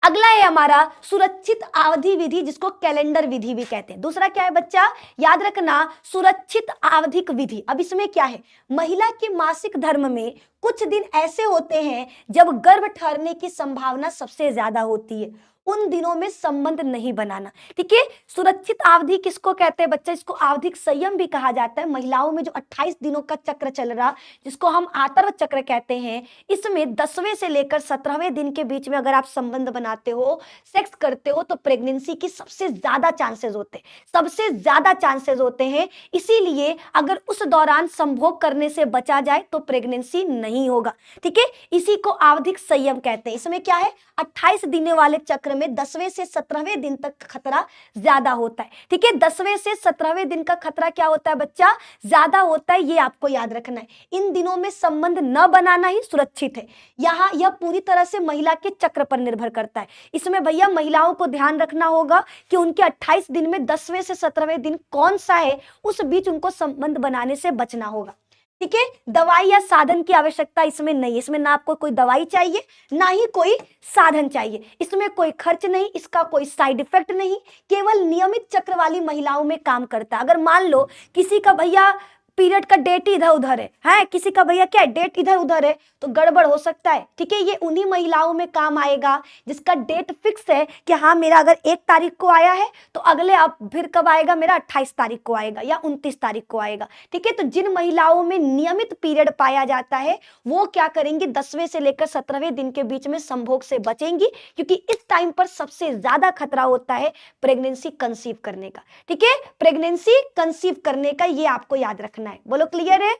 अगला है हमारा सुरक्षित अवधि विधि, जिसको कैलेंडर विधि भी कहते हैं। दूसरा क्या है बच्चा, याद रखना, सुरक्षित आवधिक विधि। अब इसमें क्या है, महिला के मासिक धर्म में कुछ दिन ऐसे होते हैं जब गर्भ ठहरने की संभावना सबसे ज्यादा होती है। उन दिनों में संबंध नहीं बनाना। ठीक है, सुरक्षित अवधि किसको कहते हैं बच्चा? इसको आवधिक संयम भी कहा जाता है। महिलाओं में जो 28 दिनों का चक्र चल रहा, जिसको हम आतर्व चक्र कहते हैं, इसमें 10वें से लेकर 17वें दिन के बीच में अगर आप संबंध बनाते हो, सेक्स करते हो, तो प्रेगनेंसी की सबसे ज्यादा चांसेस होते हैं, सबसे ज्यादा चांसेस होते हैं। इसीलिए अगर उस दौरान संभोग करने से बचा जाए तो प्रेगनेंसी नहीं होगा। ठीक है, इसी को आवधिक संयम कहते हैं। इसमें क्या है, 28 दिन वाले चक्र में 10वें से 17वें दिन तक खतरा ज्यादा होता है। ठीक है, 10वें से 17वें दिन का खतरा क्या होता है बच्चा? ज्यादा होता है, ये आपको याद रखना है। इन दिनों में संबंध न बनाना ही सुरक्षित है। यहाँ यह पूरी तरह से महिला के चक्र पर निर्भर करता है। इसमें भैया महिलाओं को ध्यान रखना होगा कि उनके 28 दिन में 10वें से 17वें दिन कौन सा है, उस बीच उनको संबंध बनाने से बचना होगा। ठीक है, दवाई या साधन की आवश्यकता इसमें नहीं है। इसमें ना आपको कोई दवाई चाहिए, ना ही कोई साधन चाहिए। इसमें कोई खर्च नहीं, इसका कोई साइड इफेक्ट नहीं, केवल नियमित चक्र वाली महिलाओं में काम करता है। अगर मान लो किसी का भैया पीरियड का डेट इधर उधर है, किसी का भैया क्या डेट इधर उधर है, तो गड़बड़ हो सकता है। ठीक है, ये उन्हीं महिलाओं में काम आएगा जिसका डेट फिक्स है कि हाँ मेरा अगर 1 तारीख को आया है तो अगले अब फिर कब आएगा, मेरा 28 तारीख को आएगा या 29 तारीख को आएगा। ठीक है, तो जिन महिलाओं में नियमित पीरियड पाया जाता है वो क्या करेंगी, 10वें से लेकर 17वें दिन के बीच में संभोग से बचेंगी, क्योंकि इस टाइम पर सबसे ज्यादा खतरा होता है प्रेगनेंसी कंसीव करने का। ठीक है, प्रेगनेंसी कंसीव करने का, ये आपको याद रखना है। बोलो क्लियर है?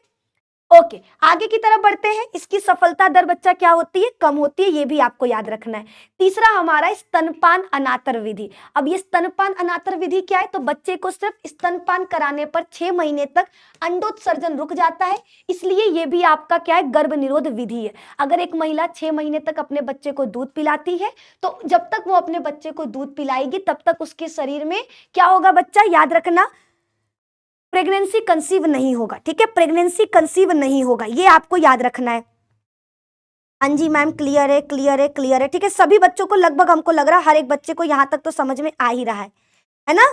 ओके, आगे की तरफ बढ़ते हैं। इसकी सफलता दर बच्चा क्या होती है? कम होती है, ये भी आपको याद रखना है। तीसरा हमारा स्तनपान अनातर विधि। अब ये स्तनपान अनातर विधि क्या है? तो बच्चे को सिर्फ स्तनपान कराने पर 6 महीने तक अंडोत्सर्जन रुक जाता है, इसलिए ये भी आपका क्या है, गर्भ निरोध विधि है। अगर एक महिला 6 महीने तक अपने बच्चे को दूध पिलाती है, तो जब तक वो अपने बच्चे को दूध पिलाएगी तब तक उसके शरीर में क्या होगा बच्चा, याद रखना, प्रेगनेंसी कंसीव नहीं होगा। ठीक है, प्रेगनेंसी कंसीव नहीं होगा, ये आपको याद रखना है। हाँ जी मैम, क्लियर है, क्लियर है, क्लियर है। ठीक है, सभी बच्चों को लगभग, हमको लग रहा है हर एक बच्चे को यहां तक तो समझ में आ ही रहा है ना?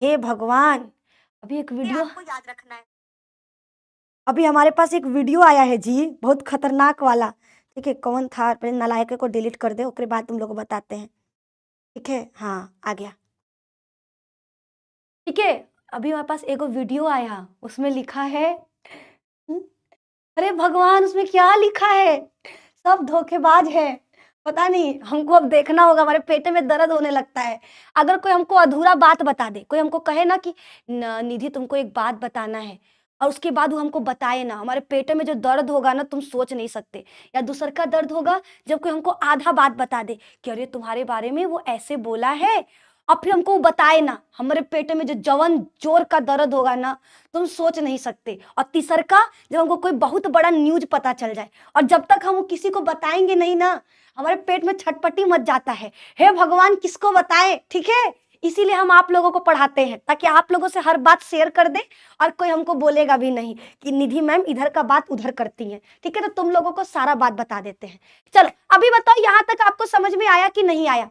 हे भगवान, अभी एक वीडियो आपको याद रखना है। अभी हमारे पास एक वीडियो आया है जी, बहुत खतरनाक वाला। ठीक है, कौन था, पहले नालायक को डिलीट कर दे, उसके बाद तुम लोग को बताते हैं। ठीक है, हाँ आ गया। ठीक है, अभी हमारे पास एक वीडियो आया, उसमें लिखा है, अरे भगवान उसमें क्या लिखा है, सब धोखेबाज है। पता नहीं, हमको अब देखना होगा, हमारे पेटे में दर्द होने लगता है। अगर कोई हमको अधूरा बात बता दे, कोई हमको कहे ना कि निधि तुमको एक बात बताना है, और उसके बाद वो हमको बताए ना, हमारे पेटे में जो दर्द होगा ना तुम सोच नहीं सकते। या दूसर का दर्द होगा जब कोई हमको आधा बात बता दे कि अरे तुम्हारे बारे में वो ऐसे बोला है, और फिर हमको वो बताए ना, हमारे पेटे में जो जवन जोर का दर्द होगा ना, तुम सोच नहीं सकते। और तीसर का, जब हमको कोई बहुत बड़ा न्यूज पता चल जाए, और जब तक हम वो किसी को बताएंगे नहीं ना, हमारे पेट में छटपटी मच जाता है, हे भगवान किसको बताएं। ठीक है, इसीलिए हम आप लोगों को पढ़ाते हैं, ताकि आप लोगों से हर बात शेयर कर दें, और कोई हमको बोलेगा भी नहीं कि निधि मैम इधर का बात उधर करती हैं। ठीक है, तो तुम लोगों को सारा बात बता देते हैं। चलो अभी बताओ, यहां तक आपको समझ में आया कि नहीं आया?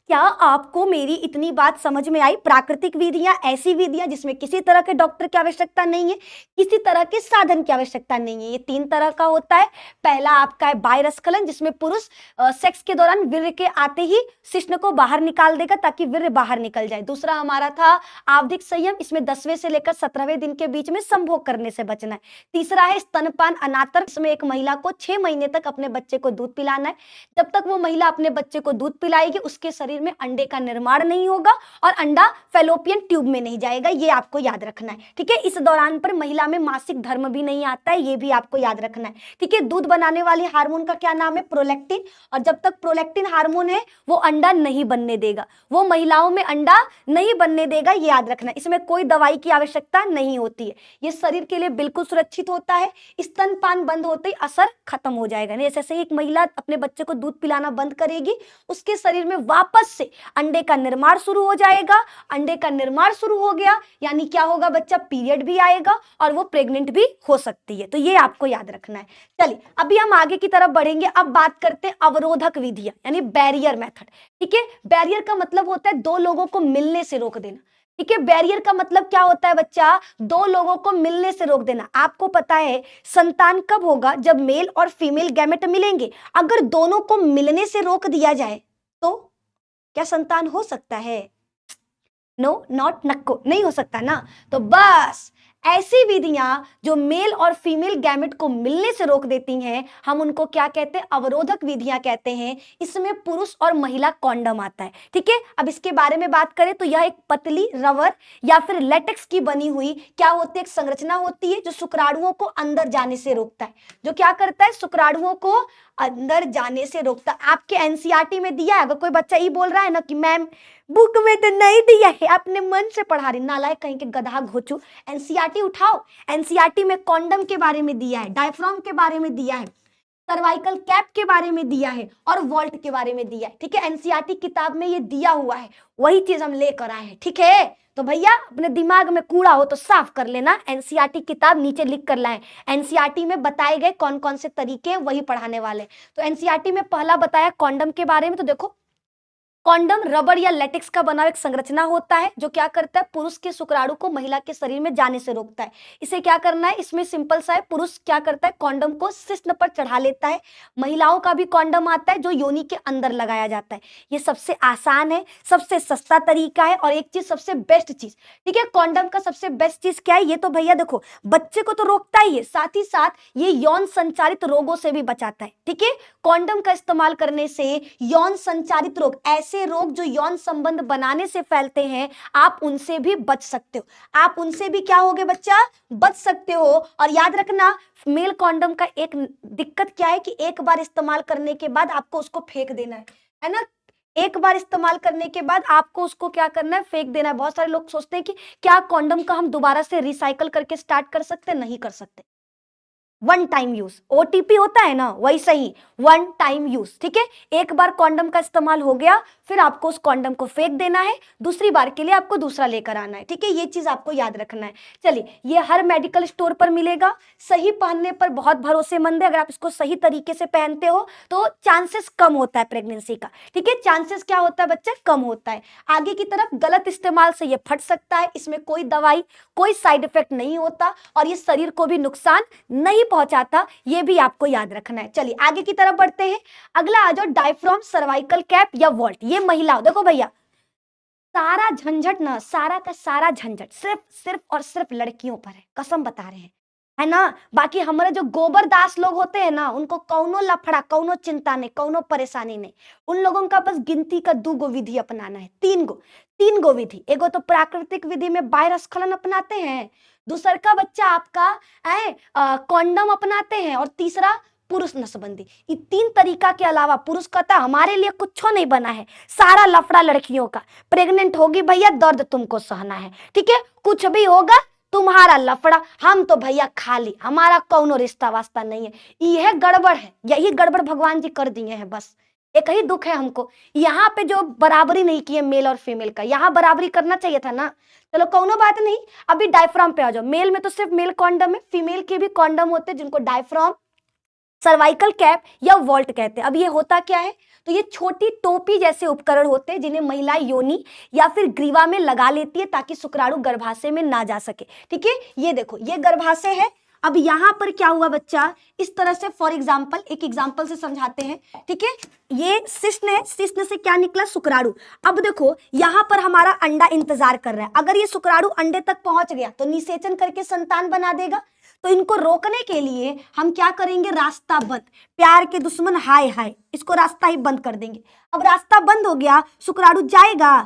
क्या आपको मेरी इतनी बात समझ में आई? प्राकृतिक विधियां ऐसी विधियां जिसमें किसी तरह के डॉक्टर की आवश्यकता नहीं है, किसी तरह के साधन की आवश्यकता नहीं है। ये 3 तरह का होता है। पहला आपका है बाह्यरस्खलन, जिसमें पुरुष सेक्स के दौरान वीर्य के आते ही शिश्न को बाहर निकाल देगा ताकि वीर्य बाहर निकल जाए। दूसरा हमारा था आवधिक संयम, इसमें 10वें से लेकर 17वें दिन के बीच में संभोग करने से बचना है। तीसरा है स्तनपान अनातर, इसमें एक महिला को 6 महीने तक अपने बच्चे को दूध पिलाना है। जब तक वो महिला अपने बच्चे को दूध पिलाएगी उसके शरीर में अंडे का निर्माण नहीं होगा और अंडा फैलोपियन ट्यूब में नहीं जाएगा, ये आपको याद रखना है। ठीक है, इस दौरान पर महिला में मासिक धर्म भी नहीं आता है, ये भी आपको याद रखना है। ठीक है, दूध बनाने वाले हार्मोन का क्या नाम है? प्रोलैक्टिन। और जब तक प्रोलैक्टिन हार्मोन है वो अंडा नहीं बनने देगा, वो महिलाओं में अंडा नहीं बनने देगा, ये याद रखना है। इसमें कोई दवाई की आवश्यकता नहीं होती है, ये शरीर के लिए बिल्कुल सुरक्षित होता है। स्तनपान बंद होते ही असर खत्म हो जाएगा। नहीं, जैसे ही एक महिला अपने बच्चे को दूध पिलाना बंद करेगी, उसके शरीर में वापस से अंडे का निर्माण शुरू हो जाएगा। अंडे का निर्माण शुरू हो गया यानी क्या होगा बच्चा? पीरियड भी आएगा और वो प्रेग्नेंट भी हो सकती है, तो ये आपको याद रखना है। चलिए अभी हम आगे की तरफ बढ़ेंगे। अब बात करते हैं अवरोधक विधियां यानी बैरियर मेथड। ठीक है, बैरियर का मतलब होता है 2 लोगों को मिलने से रोक देना। ठीक है। बैरियर का मतलब क्या होता है बच्चा, दो लोगों को मिलने से रोक देना। आपको पता है संतान कब होगा, जब मेल और फीमेल गैमेट मिलेंगे। अगर दोनों को मिलने से रोक दिया जाए तो क्या संतान हो सकता है? नो नॉट नक्को, नहीं हो सकता ना। तो बस ऐसी विधियां जो मेल और फीमेल गैमेट को मिलने से रोक देती हैं, हम उनको क्या कहते हैं? अवरोधक विधियां कहते हैं। इसमें पुरुष और महिला कॉन्डम आता है। ठीक है, अब इसके बारे में बात करें तो यह एक पतली रबर या फिर लेटेक्स की बनी हुई क्या होती है? एक संरचना होती है जो शुक्राणुओं को अंदर जाने से रोकता है। जो क्या करता है? शुक्राणुओं को अंदर जाने से रोकता है। आपके एनसीईआरटी में दिया है। अगर कोई बच्चा ये बोल रहा है ना कि मैम बुक में तो नहीं दिया है, अपने मन से पढ़ा रही, नालायक कहीं के गधा घोचू, एनसीईआरटी उठाओ। एनसीईआरटी में कॉन्डम के बारे में दिया है, डायफ्राम के बारे में दिया है, सर्वाइकल कैप के बारे में दिया है और वॉल्ट के बारे में दिया है। ठीक है, एनसीईआरटी किताब में ये दिया हुआ है, वही चीज हम लेकर आए हैं। ठीक है, तो भैया अपने दिमाग में कूड़ा हो तो साफ कर लेना। एनसीईआरटी किताब नीचे लिख कर लाए। एनसीईआरटी में बताए गए कौन कौन से तरीके हैं वही पढ़ाने वाले। तो एनसीईआरटी में पहला बताया कॉन्डम के बारे में। तो देखो, कॉन्डम रबर या लेटेक्स का बना एक संरचना होता है जो क्या करता है? पुरुष के शुक्राणु को महिला के शरीर में जाने से रोकता है। इसे क्या करना है? इसमें सिंपल सा है, पुरुष क्या करता है? कॉन्डम को शिश्न पर चढ़ा लेता है। महिलाओं का भी कॉन्डम आता है जो योनि के अंदर लगाया जाता है। ये सबसे आसान है, सबसे सस्ता तरीका है और एक चीज सबसे बेस्ट चीज। ठीक है, कॉन्डम का सबसे बेस्ट चीज क्या है? ये तो भैया देखो, बच्चे को तो रोकता ही है, साथ ही साथ ये यौन संचारित रोगों से भी बचाता है। ठीक है, कॉन्डम का इस्तेमाल करने से यौन संचारित रोग, ऐसे रोग जो यौन संबंध बनाने से फैलते हैं, आप उनसे भी बच सकते हो। आप उनसे भी क्या होगे बच्चा? बच सकते हो। और याद रखना, मेल कॉन्डम का एक दिक्कत क्या है कि एक बार इस्तेमाल करने के बाद आपको उसको फेंक देना है ना। एक बार इस्तेमाल करने के बाद आपको उसको क्या करना है? फेंक देना है। बहुत सारे लोग सोचते हैं कि क्या कॉन्डम का हम दोबारा से रिसाइकल करके स्टार्ट कर सकते हैं? नहीं कर सकते। वन टाइम यूज, ओटीपी होता है ना, वैसे ही वन टाइम यूज। ठीक है, एक बार कॉन्डम का इस्तेमाल हो गया, फिर आपको उस कॉन्डम को फेंक देना है, दूसरी बार के लिए आपको दूसरा लेकर आना है। ठीक है, ये चीज आपको याद रखना है। चलिए, ये हर मेडिकल स्टोर पर मिलेगा। सही पहनने पर बहुत भरोसेमंद है। अगर आप इसको सही तरीके से पहनते हो तो चांसेस कम होता है प्रेगनेंसी का। ठीक है, चांसेस क्या होता है बच्चा? कम होता है। आगे की तरफ गलत इस्तेमाल से ये फट सकता है। इसमें कोई दवाई, कोई साइड इफेक्ट नहीं होता और ये शरीर को भी नुकसान नहीं पहुंचाता, ये भी आपको याद रखना है। चलिए आगे की तरफ बढ़ते हैं। अगला आ जाओ, डायफ्राम, सर्वाइकल कैप या वॉल्ट। ये महिलाओं, देखो भैया, सारा झंझट ना, सारा का सारा झंझट सिर्फ सिर्फ और सिर्फ लड़कियों पर है, कसम बता रहे हैं, है ना। बाकी हमारे जो गोबरदास लोग होते हैं ना, उनको कौनो लफड़ा, कौनो चिंता नहीं, कौनो परेशानी नहीं। उन लोगों का बस गिनती का 2 विधि अपनाना है, 3 विधि। एगो तो प्राकृतिक विधि में बाह्य स्खलन अपनाते हैं, दूसर का बच्चा आपका कॉन्डम अपनाते हैं और तीसरा पुरुष नसबंदी। ये 3 तरीका के अलावा पुरुष कहता हमारे लिए कुछ नहीं बना है, सारा लफड़ा लड़कियों का। प्रेग्नेंट होगी भैया, दर्द तुमको सहना है। ठीक है, कुछ भी होगा तुम्हारा लफड़ा, हम तो भैया खाली, हमारा कौनो रिश्ता वास्ता नहीं है। यह गड़बड़ है, यही गड़बड़ भगवान जी कर दिए हैं। बस एक ही दुख है हमको, यहाँ पे जो बराबरी नहीं की है मेल और फीमेल का, यहाँ बराबरी करना चाहिए था ना। चलो कौनो बात नहीं, अभी डायफ्राम पे आ जाओ। मेल में तो सिर्फ मेल कॉन्डम है, फीमेल के भी कॉन्डम होते हैं जिनको डायफ्राम, सर्वाइकल कैप या वॉल्ट कहते हैं। अब ये होता क्या है? तो ये छोटी टोपी जैसे उपकरण होते हैं जिन्हें महिला योनि या फिर ग्रीवा में लगा लेती है ताकि शुक्राणु गर्भाशय में ना जा सके। ठीक है, ये देखो, ये गर्भाशय है। अब यहाँ पर क्या हुआ बच्चा? इस तरह से, फॉर एग्जाम्पल, एक एग्जाम्पल से समझाते हैं। ठीक है, ये शिश्न है, शिश्न से क्या निकला? शुक्राणु। अब देखो, यहाँ पर हमारा अंडा इंतजार कर रहा है। अगर ये शुक्राणु अंडे तक पहुंच गया तो निषेचन करके संतान बना देगा। तो इनको रोकने के लिए हम क्या करेंगे? रास्ता बंद। प्यार के दुश्मन हाय हाय, इसको रास्ता ही बंद कर देंगे। अब रास्ता बंद हो गया, शुक्राणु जाएगा,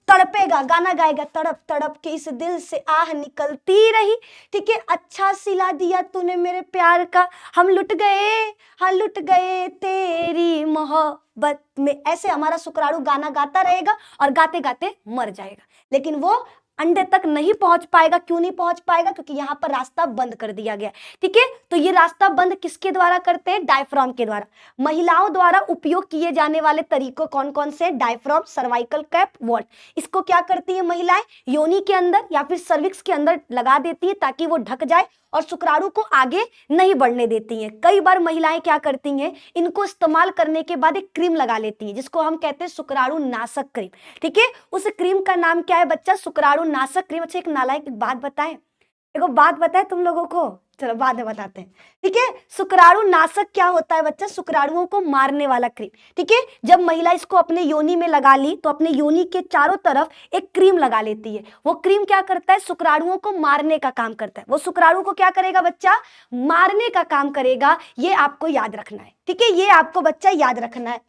तड़पेगा, गाना गाएगा, तड़प तड़प के इस दिल से आह निकलती रही। ठीक है, अच्छा सिला दिया तूने मेरे प्यार का, हम लुट गए, हाँ लुट गए तेरी मोहब्बत में। ऐसे हमारा शुक्राणु गाना गाता रहेगा और गाते गाते मर जाएगा, लेकिन वो अंडे तक नहीं पहुंच पाएगा। क्यों नहीं पहुंच पाएगा? क्योंकि यहाँ पर रास्ता बंद कर दिया गया। ठीक है, तो ये रास्ता बंद किसके द्वारा करते हैं? डायफ्राम के द्वारा। महिलाओं द्वारा उपयोग किए जाने वाले तरीकों कौन कौन से? Diaphragm, cervical cap, vault. इसको क्या करती है महिलाएं? योनि के अंदर या फिर सर्विक्स के अंदर लगा देती है ताकि वो ढक जाए और शुक्राणु को आगे नहीं बढ़ने देती हैं। कई बार महिलाएं क्या करती हैं, इनको इस्तेमाल करने के बाद एक क्रीम लगा लेती हैं जिसको हम कहते हैं शुक्राणु नाशक क्रीम। ठीक है, उस क्रीम का नाम क्या है बच्चा, शुक्राणु नाशक क्रीम। अच्छा एक नालायक एक बात बताएं, देखो बात बताए तुम लोगों को, चलो बाद में बताते हैं। ठीक है, शुक्राणु नाशक क्या होता है बच्चा, शुक्राणुओं को मारने वाला क्रीम। ठीक है, जब महिला इसको अपने योनि में लगा ली तो अपने योनि के चारों तरफ एक क्रीम लगा लेती है। वो क्रीम क्या करता है, शुक्राणुओं को मारने का काम करता है। वो शुक्राणु को क्या करेगा बच्चा, मारने का काम करेगा। ये आपको याद रखना है। ठीक है, ये आपको बच्चा याद रखना है।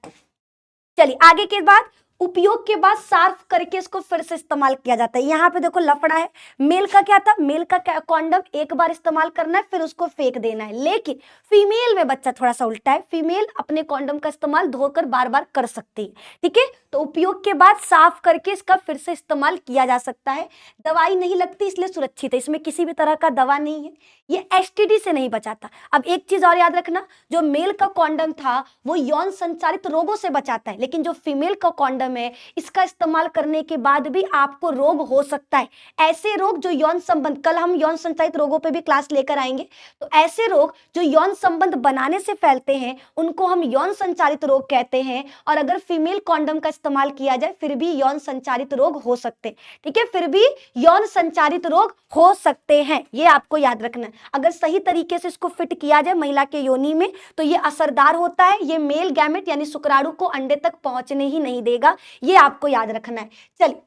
चलिए आगे के बाद, उपयोग के बाद साफ करके इसको फिर से इस्तेमाल किया जाता है। यहाँ पे देखो लफड़ा है, मेल का क्या था, मेल का कॉन्डम एक बार इस्तेमाल करना है फिर उसको फेंक देना है, लेकिन फीमेल में बच्चा थोड़ा सा उल्टा है, फीमेल अपने कॉन्डम का इस्तेमाल धोकर बार बार कर सकती है। ठीक है, तो उपयोग के बाद साफ करके इसका फिर से इस्तेमाल किया जा सकता है। दवाई नहीं लगती इसलिए सुरक्षित है, इसमें किसी भी तरह का दवा नहीं है, ये एसटीडी से नहीं बचाता। अब एक चीज और याद रखना, जो मेल का कॉन्डम था वो यौन संचारित रोगों से बचाता है, लेकिन जो फीमेल का कॉन्डम है इसका इस्तेमाल करने के बाद भी आपको रोग हो सकता है। ऐसे रोग जो यौन संबंध, कल हम यौन संचारित रोगों पे भी क्लास लेकर आएंगे, तो ऐसे रोग जो यौन संबंध बनाने से फैलते हैं उनको हम यौन संचारित रोग कहते हैं। और अगर फीमेल कॉन्डम का इस्तेमाल किया जाए फिर भी यौन संचारित रोग हो सकते हैं। ठीक है, फिर भी यौन संचारित रोग हो सकते हैं, ये आपको याद रखना है। अगर सही तरीके से इसको फिट किया जाए महिला के योनि में तो ये असरदार होता है, ये मेल गैमेट यानी शुक्राणु को अंडे तक पहुंचने ही नहीं देगा, ये आपको याद रखना है। चलिए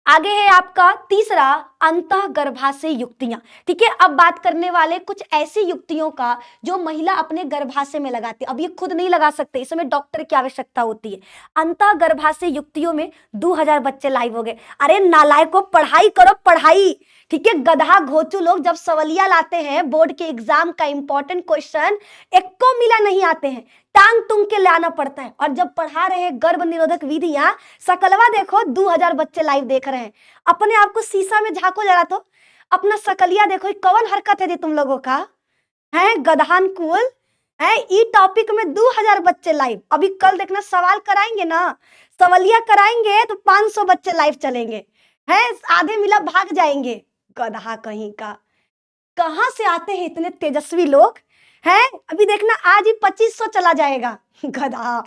आगे है आपका तीसरा, अंतः गर्भाशय युक्तियां। ठीक है, अब बात करने वाले कुछ ऐसी युक्तियों का जो महिला अपने गर्भाशय में लगाती है। अब ये खुद नहीं लगा सकते, इसमें डॉक्टर की आवश्यकता होती है। अंतः गर्भाशय युक्तियों में 2000 बच्चे लाइव हो गए। अरे नालायकों, पढ़ाई करो पढ़ाई। ठीक है, गधा घोचू लोग जब सवालिया लाते हैं बोर्ड के एग्जाम का इंपॉर्टेंट क्वेश्चन, एक को मिला नहीं आते हैं, टांग तुंग के लाना पड़ता है। और जब पढ़ा रहे गर्भ निरोधक विधियां, सकलवा देखो 2000 बच्चे लाइव देख रहे हैं। अपने आप को शीशा में झांको जरा तो, अपना सकलिया देखो, कौन हरकत है जी तुम लोगों का, है गधान कुल है। ई टॉपिक में 2000 बच्चे लाइव। अभी कल देखना सवाल कराएंगे ना, सवालिया कराएंगे तो 500 बच्चे लाइव चलेंगे, है आधे मिला भाग जाएंगे। गधा कहीं का, कहां से आते हैं इतने तेजस्वी लोग, है अभी देखना आज ही 2500 चला जाएगा। गधा,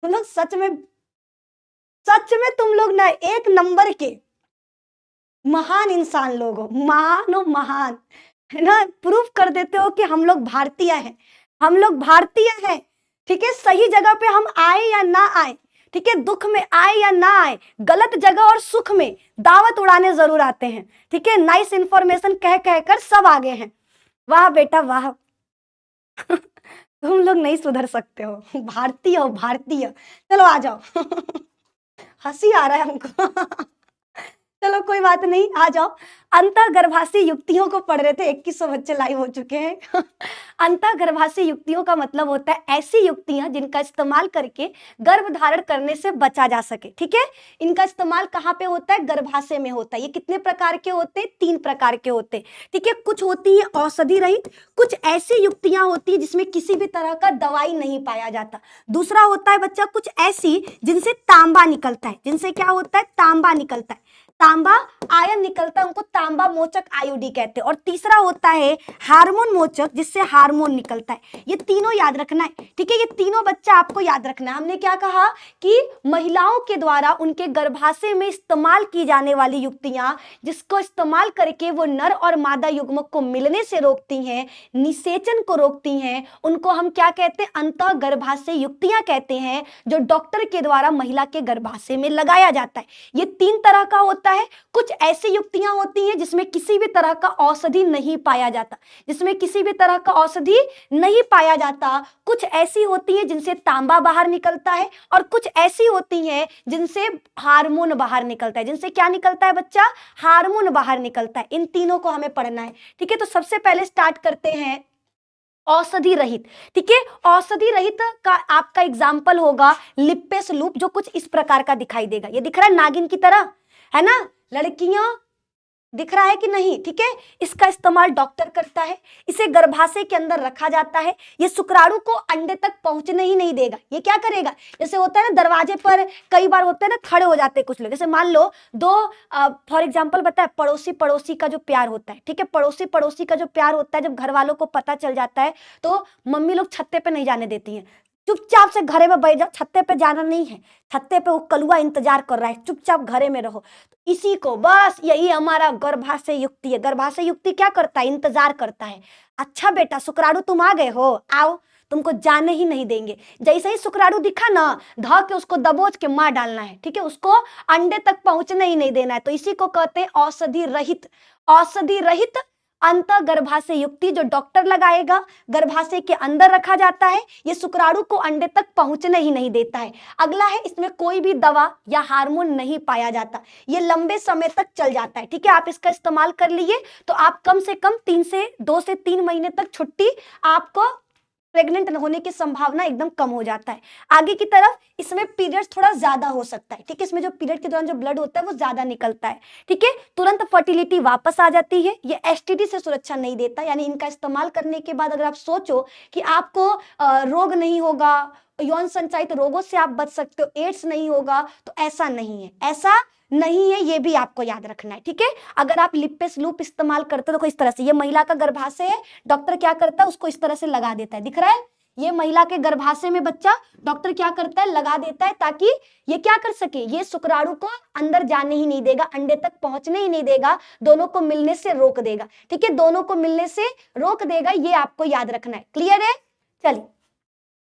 तुम लोग सच में तुम लोग ना एक नंबर के महान इंसान लोग हो, महान हो महान, है ना। प्रूफ कर देते हो कि हम लोग भारतीय हैं, हम लोग भारतीय हैं। ठीक है, सही जगह पे हम आए या ना आए, ठीक है, दुख में आए या ना आए, गलत जगह और सुख में दावत उड़ाने जरूर आते हैं। ठीक है, नाइस इंफॉर्मेशन कह कर सब आगे हैं। वाह बेटा वाह। तुम लोग नहीं सुधर सकते हो, भारतीय हो भारतीय। चलो आ जाओ। हंसी आ रहा है हमको। चलो कोई बात नहीं, आ जाओ। अंतः गर्भाशय युक्तियों को पढ़ रहे थे, 2100 बच्चे लाइव हो चुके हैं। अंतः गर्भाशय युक्तियों का मतलब होता है ऐसी युक्तियां जिनका इस्तेमाल करके गर्भ धारण करने से बचा जा सके। ठीक है, इनका इस्तेमाल कहाँ पे होता है, गर्भाशय में होता है। ये कितने प्रकार के होते हैं, 3 प्रकार के होते हैं। ठीक है, कुछ होती है औषधि रहित, कुछ ऐसी युक्तियां होती है जिसमें किसी भी तरह का दवाई नहीं पाया जाता। दूसरा होता है बच्चा कुछ ऐसी जिनसे तांबा निकलता है, जिनसे क्या होता है, तांबा निकलता है, तांबा आयन निकलता है, उनको तांबा मोचक आयोडी कहते हैं। और तीसरा होता है हार्मोन मोचक, जिससे हार्मोन निकलता है। ये तीनों याद रखना है। ठीक है, ये तीनों बच्चा आपको याद रखना है। हमने क्या कहा कि महिलाओं के द्वारा उनके गर्भाशय में इस्तेमाल की जाने वाली युक्तियां, जिसको इस्तेमाल करके वो नर और मादा युग्मक को मिलने से रोकती हैं, निषेचन को रोकती हैं, उनको हम क्या कहते हैं, अंतः गर्भाशय युक्तियां कहते हैं, जो डॉक्टर के द्वारा महिला के गर्भाशय में लगाया जाता है। ये 3 तरह का होता है। कुछ ऐसी युक्तियां होती हैं जिसमें किसी भी तरह का औषधि नहीं पाया जाता, जिसमें किसी भी तरह का औषधि नहीं पाया जाता। कुछ ऐसी होती हैं जिनसे तांबा बाहर निकलता है, और कुछ ऐसी होती हैं जिनसे हार्मोन बाहर निकलता है। जिनसे क्या निकलता है बच्चा, हार्मोन बाहर निकलता है। इन तीनों को हमें पढ़ना है। ठीक है, तो सबसे पहले स्टार्ट करते हैं औषधि रहित। ठीक है, औषधि रहित का आपका एग्जाम्पल होगा लिप्पेस लूप, जो कुछ इस प्रकार का दिखाई देगा। ये दिख रहा है नागिन की तरह, है ना। लड़कियां दिख रहा है कि नहीं, ठीक है। इसका इस्तेमाल डॉक्टर करता है, इसे गर्भाशय के अंदर रखा जाता है। ये शुक्राणु को अंडे तक पहुंचने ही नहीं देगा। ये क्या करेगा, जैसे होता है ना दरवाजे पर कई बार होता है ना खड़े हो जाते हैं कुछ लोग, जैसे मान लो दो फॉर एग्जाम्पल बताए पड़ोसी पड़ोसी का जो प्यार होता है, ठीक है, पड़ोसी पड़ोसी का जो प्यार होता है, जब घर वालों को पता चल जाता है तो मम्मी लोग छत्ते पे नहीं जाने देती हैं, चुपचाप से घरे में बैठ जाओ, छत्ते पे जाना नहीं है, छत्ते पे वो कलुआ इंतजार कर रहा है, चुपचाप घरे में रहो। तो इसी को बस यही हमारा गर्भाशय युक्ति है। गर्भाशय युक्ति क्या करता है, इंतजार करता है। अच्छा बेटा शुक्राणु तुम आ गए हो, आओ, तुमको जाने ही नहीं देंगे। जैसे ही शुक्राणु दिखा ना, ध के उसको दबोच के मार डालना है, ठीक है, उसको अंडे तक पहुंचने ही नहीं देना है। तो इसी को कहते हैं औषधि रहित, औषधि रहित अंत गर्भाशय युक्ति, जो डॉक्टर लगाएगा, गर्भाशय के अंदर रखा जाता है। ये शुक्राणु को अंडे तक पहुंचने ही नहीं देता है। अगला है, इसमें कोई भी दवा या हार्मोन नहीं पाया जाता, ये लंबे समय तक चल जाता है, ठीक है। आप इसका इस्तेमाल कर लिए तो आप कम से कम 2 से 3 महीने तक छुट्टी, आपको प्रेग्नेंट होने की संभावना एकदम कम हो जाता है। आगे की तरफ इसमें पीरियड्स थोड़ा ज्यादा हो सकता है, ठीक है, इसमें जो पीरियड के दौरान जो ब्लड होता है वो ज्यादा निकलता है, ठीक है। तुरंत फर्टिलिटी वापस आ जाती है। ये एसटीडी से सुरक्षा नहीं देता, यानी इनका इस्तेमाल करने के बाद अगर आप सोचो कि आपको रोग नहीं होगा, यौन संचालित रोगों से आप बच सकते हो, एड्स नहीं होगा, तो ऐसा नहीं है, ऐसा नहीं है, ये भी आपको याद रखना है, ठीक है। अगर आप लिपेस लूप इस्तेमाल करते हो तो इस तरह से, ये महिला का गर्भाशय है, डॉक्टर क्या करता है उसको इस तरह से लगा देता है, दिख रहा है, ये महिला के गर्भाशय में बच्चा, डॉक्टर क्या करता है लगा देता है, ताकि ये क्या कर सके, ये शुक्राणु को अंदर जाने ही नहीं देगा, अंडे तक पहुंचने ही नहीं देगा, दोनों को मिलने से रोक देगा, ठीक है, दोनों को मिलने से रोक देगा, ये आपको याद रखना है। क्लियर है, चलिए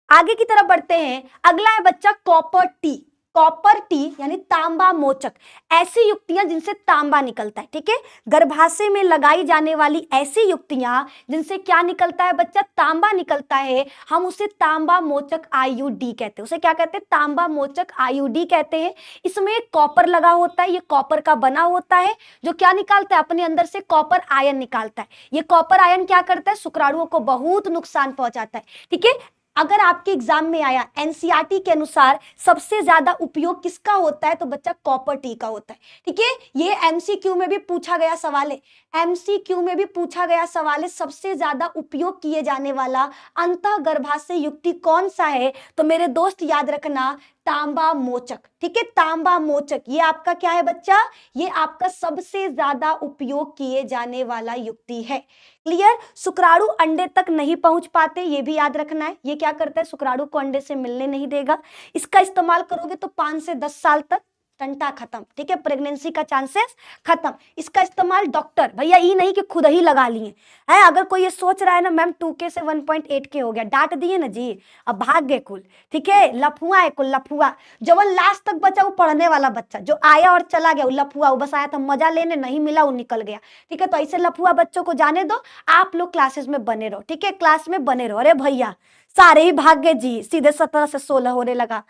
आगे की तरफ बढ़ते हैं। अगला है बच्चा कॉपर टी। कॉपर टी यानी तांबा मोचक, ऐसी युक्तियां जिनसे तांबा निकलता है, ठीक है, गर्भाशय में लगाई जाने वाली ऐसी युक्तियां जिनसे क्या निकलता है बच्चा, तांबा निकलता है, हम उसे तांबा मोचक आईयूडी कहते हैं। उसे क्या कहते हैं, तांबा मोचक आईयूडी कहते हैं। इसमें कॉपर लगा होता है, ये कॉपर का बना होता है, जो क्या निकालता है, अपने अंदर से कॉपर आयन निकालता है। ये कॉपर आयन क्या करता है, शुक्राणुओं को बहुत नुकसान पहुंचाता है, ठीक है। अगर आपके एग्जाम में आया एनसीईआरटी के अनुसार सबसे ज्यादा उपयोग किसका होता है, तो बच्चा कॉपर टी का होता है, ठीक है। ये एमसीक्यू में भी पूछा गया सवाल है, एमसीक्यू में भी पूछा गया सवाल है, सबसे ज्यादा उपयोग किए जाने वाला अंतः गर्भाशय युक्ति कौन सा है, तो मेरे दोस्त याद रखना तांबा मोचक, ठीक है, तांबा मोचक, ये आपका क्या है बच्चा, ये आपका सबसे ज्यादा उपयोग किए जाने वाला युक्ति है। क्लियर, शुक्राणु अंडे तक नहीं पहुंच पाते, ये भी याद रखना है। ये क्या करता है, शुक्राणु को अंडे से मिलने नहीं देगा। इसका इस्तेमाल करोगे तो 5 से 10 साल तक टंटा खत्म, ठीक है, प्रेगनेंसी का चांसेस खत्म। इसका इस्तेमाल डॉक्टर, भैया ये नहीं कि खुद ही लगा लिए है। अगर कोई ये सोच रहा है ना मैम 2K से 1.8K हो गया, डांट दिए ना जी, अब भाग गए कुल, ठीक है, लफुआ है कुल, लफुआ। जब लास्ट तक बचा वो पढ़ने वाला बच्चा, जो आया और चला गया वो लफुआ, वो बस आया था मजा लेने, नहीं मिला वो निकल गया, ठीक है। तो ऐसे लफुआ बच्चों को जाने दो, आप लोग क्लासेस में बने रहो, ठीक है, क्लास में बने रहो। अरे भैया सारे ही भाग गए जी, सीधे 17 से 16 होने लगा।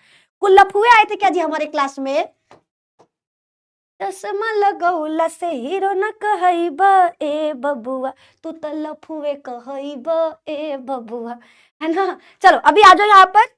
कुल लफुए आए थे क्या जी हमारे क्लास में, चश्मा लगौला से हीरो न कहैब ए बबुआ, तू तो लफुए कहैब ए बबुआ, है ना। चलो अभी आ जाओ यहाँ पर।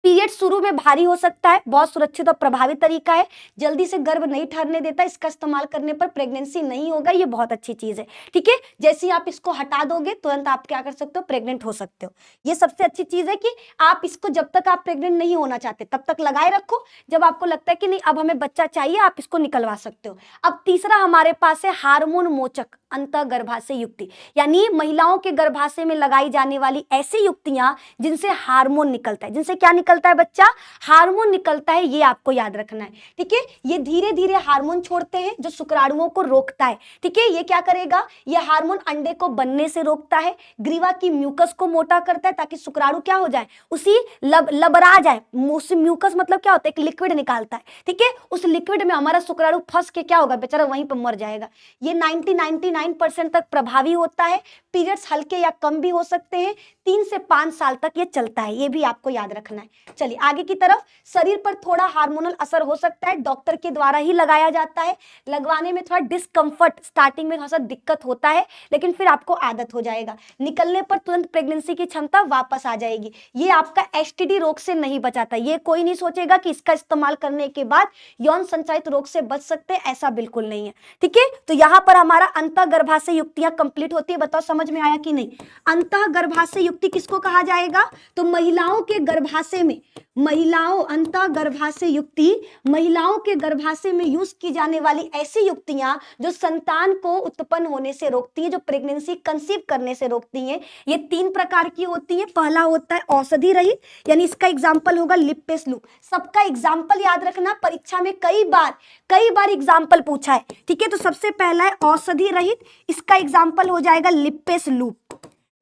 पीरियड शुरू में भारी हो सकता है, बहुत सुरक्षित और प्रभावी तरीका है, जल्दी से गर्भ नहीं ठहरने देता, इसका इस्तेमाल करने पर प्रेगनेंसी नहीं होगा, ये बहुत अच्छी चीज है, ठीक है। जैसे ही आप इसको हटा दोगे तुरंत आप क्या कर सकते हो, प्रेग्नेंट हो सकते हो। ये सबसे अच्छी चीज है कि आप इसको जब तक आप प्रेग्नेंट नहीं होना चाहते तब तक लगाए रखो, जब आपको लगता है कि नहीं अब हमें बच्चा चाहिए, आप इसको निकलवा सकते हो। अब तीसरा हमारे पास है हार्मोन मोचक अंतः गर्भाशय युक्ति, यानी महिलाओं के गर्भाशय में लगाई जाने वाली ऐसी युक्तियां जिनसे हार्मोन निकलता है। जिनसे क्या निकलता है बच्चा, हार्मोन निकलता है, ये आपको याद रखना है, ठीक है। ये धीरे धीरे हार्मोन छोड़ते हैं जो शुक्राणुओं को रोकता है, ठीक है। ये क्या करेगा, ये हार्मोन अंडे को बनने से रोकता है, ग्रीवा की म्यूकस को मोटा करता है ताकि शुक्राणु क्या हो जाए, उसी लबरा जाए। म्यूकस मतलब क्या होता है, एक लिक्विड निकालता है, ठीक है। उस लिक्विड में हमारा शुक्राणु फंस के क्या होगा, बेचारा वहीं पर मर जाएगा। ये 99 99% तक प्रभावी होता है। पीरियड्स हल्के या कम भी हो सकते हैं। 3 से 5 साल तक ये चलता है, ये भी आपको याद रखना है। चलिए आगे की तरफ, शरीर पर थोड़ा हार्मोनल असर हो सकता है, डॉक्टर के द्वारा ही लगाया जाता है। लगवाने में थोड़ा डिस्कम्फर्ट, स्टार्टिंग में थोड़ा सा दिक्कत होता है, लेकिन फिर आपको आदत हो जाएगा। निकलने पर तुरंत प्रेगनेंसी की क्षमता वापस आ जाएगी। ये आपका एसटीडी रोग से नहीं बचाता। ये कोई नहीं सोचेगा कि इसका इस्तेमाल करने के बाद यौन संचालित रोग से बच सकते हैं, ऐसा बिल्कुल नहीं है। ठीक है, तो यहां पर हमारा अंतःगर्भाशय युक्तियां कंप्लीट होती है। बताओ समझ में आया कि नहीं? अंतःगर्भाशय युक्ति किसको कहा जाएगा? तो महिलाओं के गर्भाशय में, अंतःगर्भाशय युक्ति महिलाओं के गर्भाशय में यूज की जाने वाली ऐसी युक्तियां जो संतान को उत्पन्न होने से रोकती हैं, जो प्रेगनेंसी कंसीव करने से रोकती हैं। ये 3 प्रकार की होती हैं। पहला होता है औषधि रहित, यानी इसका एग्जाम्पल होगा लिपेस लूप। सबका एग्जाम्पल याद रखना, परीक्षा में कई बार एग्जाम्पल पूछा है। ठीक है, तो सबसे पहला है औषधि रहित, इसका एग्जाम्पल हो जाएगा लिपेस लूप।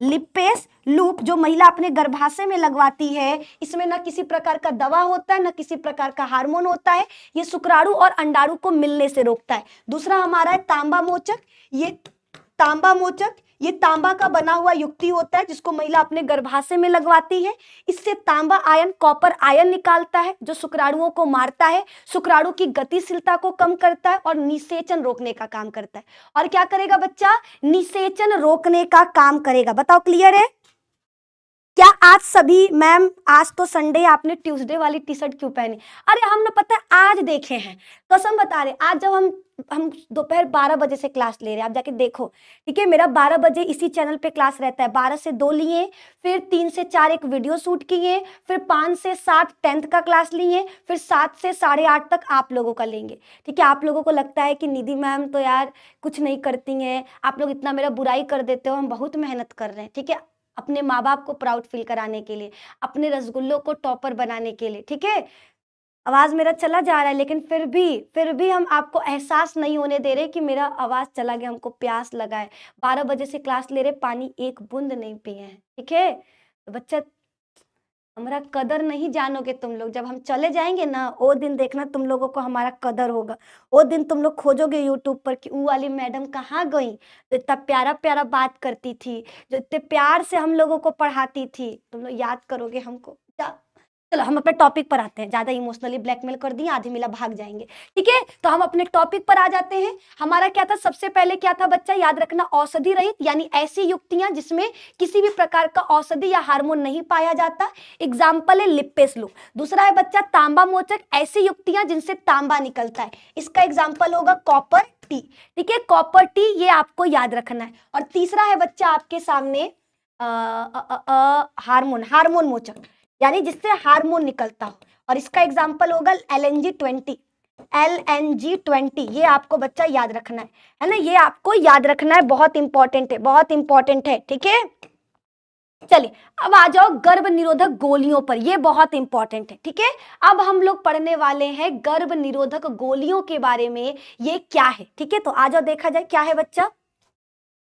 लिपेस लूप जो महिला अपने गर्भाशय में लगवाती है, इसमें न किसी प्रकार का दवा होता है, न किसी प्रकार का हार्मोन होता है। ये शुक्राणु और अंडाणु को मिलने से रोकता है। दूसरा हमारा है तांबा मोचक। ये तांबा का बना हुआ युक्ति होता है, जिसको महिला अपने गर्भाशय में लगवाती है। इससे तांबा आयन, कॉपर आयन निकालता है, जो शुक्राणुओं को मारता है, शुक्राणु की गतिशीलता को कम करता है और निषेचन रोकने का काम करता है। और क्या करेगा बच्चा? निषेचन रोकने का काम करेगा। बताओ क्लियर है? क्या आज सभी, मैम आज तो संडे, आपने ट्यूसडे वाली टी शर्ट क्यों पहनी? अरे हमने पता है आज देखे हैं, कसम बता रहे, आज जब हम दोपहर 12 बजे से क्लास ले रहे हैं, आप जाके देखो। ठीक है, मेरा 12 बजे इसी चैनल पे क्लास रहता है। 12 से 2 लिए, फिर 3 से 4 एक वीडियो शूट किए, फिर 5 से 7 10th का क्लास लिए, फिर 7 से 8:30 तक आप लोगों का लेंगे। ठीक है, आप लोगों को लगता है कि निधि मैम तो यार कुछ नहीं करती हैं, आप लोग इतना मेरा बुराई कर देते हो। हम बहुत मेहनत कर रहे हैं। ठीक है, अपने माँ बाप को प्राउड फील कराने के लिए, अपने रसगुल्लों को टॉपर बनाने के लिए। ठीक है, आवाज मेरा चला जा रहा है, लेकिन फिर भी हम आपको एहसास नहीं होने दे रहे कि मेरा आवाज चला गया, हमको प्यास लगा है। 12 बजे से क्लास ले रहे, पानी एक बूंद नहीं पिए हैं। ठीक है, तो बच्चा हमारा कदर नहीं जानोगे तुम लोग। जब हम चले जाएंगे ना, वो दिन देखना तुम लोगों को हमारा कदर होगा। वो दिन तुम लोग खोजोगे यूट्यूब पर कि वो वाली मैडम कहाँ गई, जो इतना प्यारा प्यारा बात करती थी, जो इतने प्यार से हम लोगों को पढ़ाती थी। तुम लोग याद करोगे हमको। चलो हम अपने टॉपिक पर आते हैं। ज्यादा इमोशनली ब्लैकमेल कर दिए, आधे मिला भाग जाएंगे। ठीक है, तो हम अपने टॉपिक पर आ जाते हैं। हमारा क्या था, सबसे पहले क्या था बच्चा, याद रखना, औषधि रहित, यानी ऐसी युक्तियां जिसमें किसी भी प्रकार का औषधि या हार्मोन नहीं पाया जाता। एग्जाम्पल है लिपेस लूप। दूसरा है बच्चा तांबा मोचक, ऐसी युक्तियां जिनसे तांबा निकलता है। इसका एग्जाम्पल होगा कॉपर टी। ठीक है, कॉपर टी, ये आपको याद रखना है। और तीसरा है बच्चा आपके सामने हार्मोन मोचक, यानी जिससे हार्मोन निकलता हो, और इसका एग्जाम्पल होगा LNG-20। ये आपको बच्चा याद रखना है ना, ये आपको याद रखना है, बहुत इंपॉर्टेंट है, बहुत इंपॉर्टेंट है। ठीक है, चलिए अब आ जाओ गर्भ निरोधक गोलियों पर, ये बहुत इंपॉर्टेंट है। ठीक है, अब हम लोग पढ़ने वाले हैं गर्भ निरोधक गोलियों के बारे में, ये क्या है। ठीक है, तो आ जाओ देखा जाए क्या है बच्चा,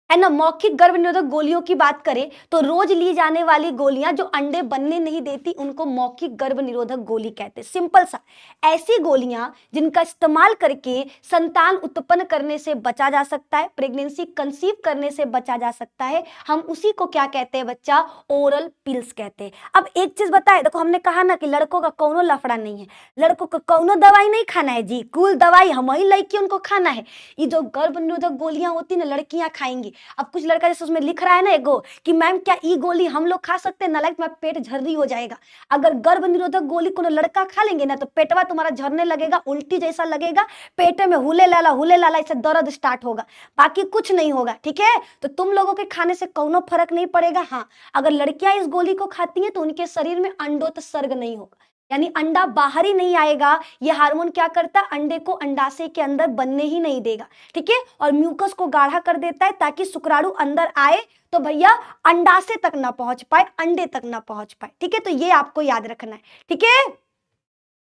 है ना। मौखिक गर्भ निरोधक गोलियों की बात करें तो रोज ली जाने वाली गोलियां जो अंडे बनने नहीं देती, उनको मौखिक गर्भ निरोधक गोली कहते हैं। सिंपल सा, ऐसी गोलियां जिनका इस्तेमाल करके संतान उत्पन्न करने से बचा जा सकता है, प्रेगनेंसी कंसीव करने से बचा जा सकता है, हम उसी को क्या कहते हैं बच्चा, ओरल पिल्स कहते हैं। अब एक चीज बताए, देखो हमने कहा ना कि लड़कों का कौनो लफड़ा नहीं है, लड़कों को कौनो दवाई नहीं खाना है जी, कुल दवाई हम ही लड़की उनको खाना है। ये जो गर्भ निरोधक गोलियां होती ना, लड़कियां खाएंगी। अब कुछ लड़का जैसे उसमें लिख रहा है ना एगो कि मैम क्या ई गोली हम लोग खा सकते हैं, नालायक तुम्हारा पेट झर्री हो जाएगा। अगर गर्भ निरोधक गोली को लड़का खा लेंगे ना, तो पेटवा तुम्हारा झरने लगेगा, उल्टी जैसा लगेगा, पेट में हुले लाला ऐसा दर्द स्टार्ट होगा, बाकी कुछ नहीं होगा। ठीक है, तो तुम लोगों के खाने से कौनो फर्क नहीं पड़ेगा। हाँ, अगर लड़कियां इस गोली को खाती हैं तो उनके शरीर में अंडोत्सर्ग नहीं होगा, यानी अंडा बाहर ही नहीं आएगा। ये हार्मोन क्या करता है, अंडे को अंडाशय के अंदर बनने ही नहीं देगा। ठीक है, और म्यूकस को गाढ़ा कर देता है ताकि शुक्राणु अंदर आए तो भैया अंडाशय तक ना पहुंच पाए, अंडे तक ना पहुंच पाए। ठीक है, तो ये आपको याद रखना है। ठीक है,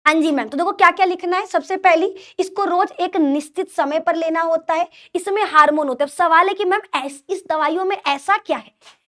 हाँ जी मैम, तो देखो क्या क्या लिखना है। सबसे पहली, इसको रोज एक निश्चित समय पर लेना होता है, इसमें हार्मोन होते हैं। अब सवाल है कि मैम इस दवाइयों में ऐसा क्या है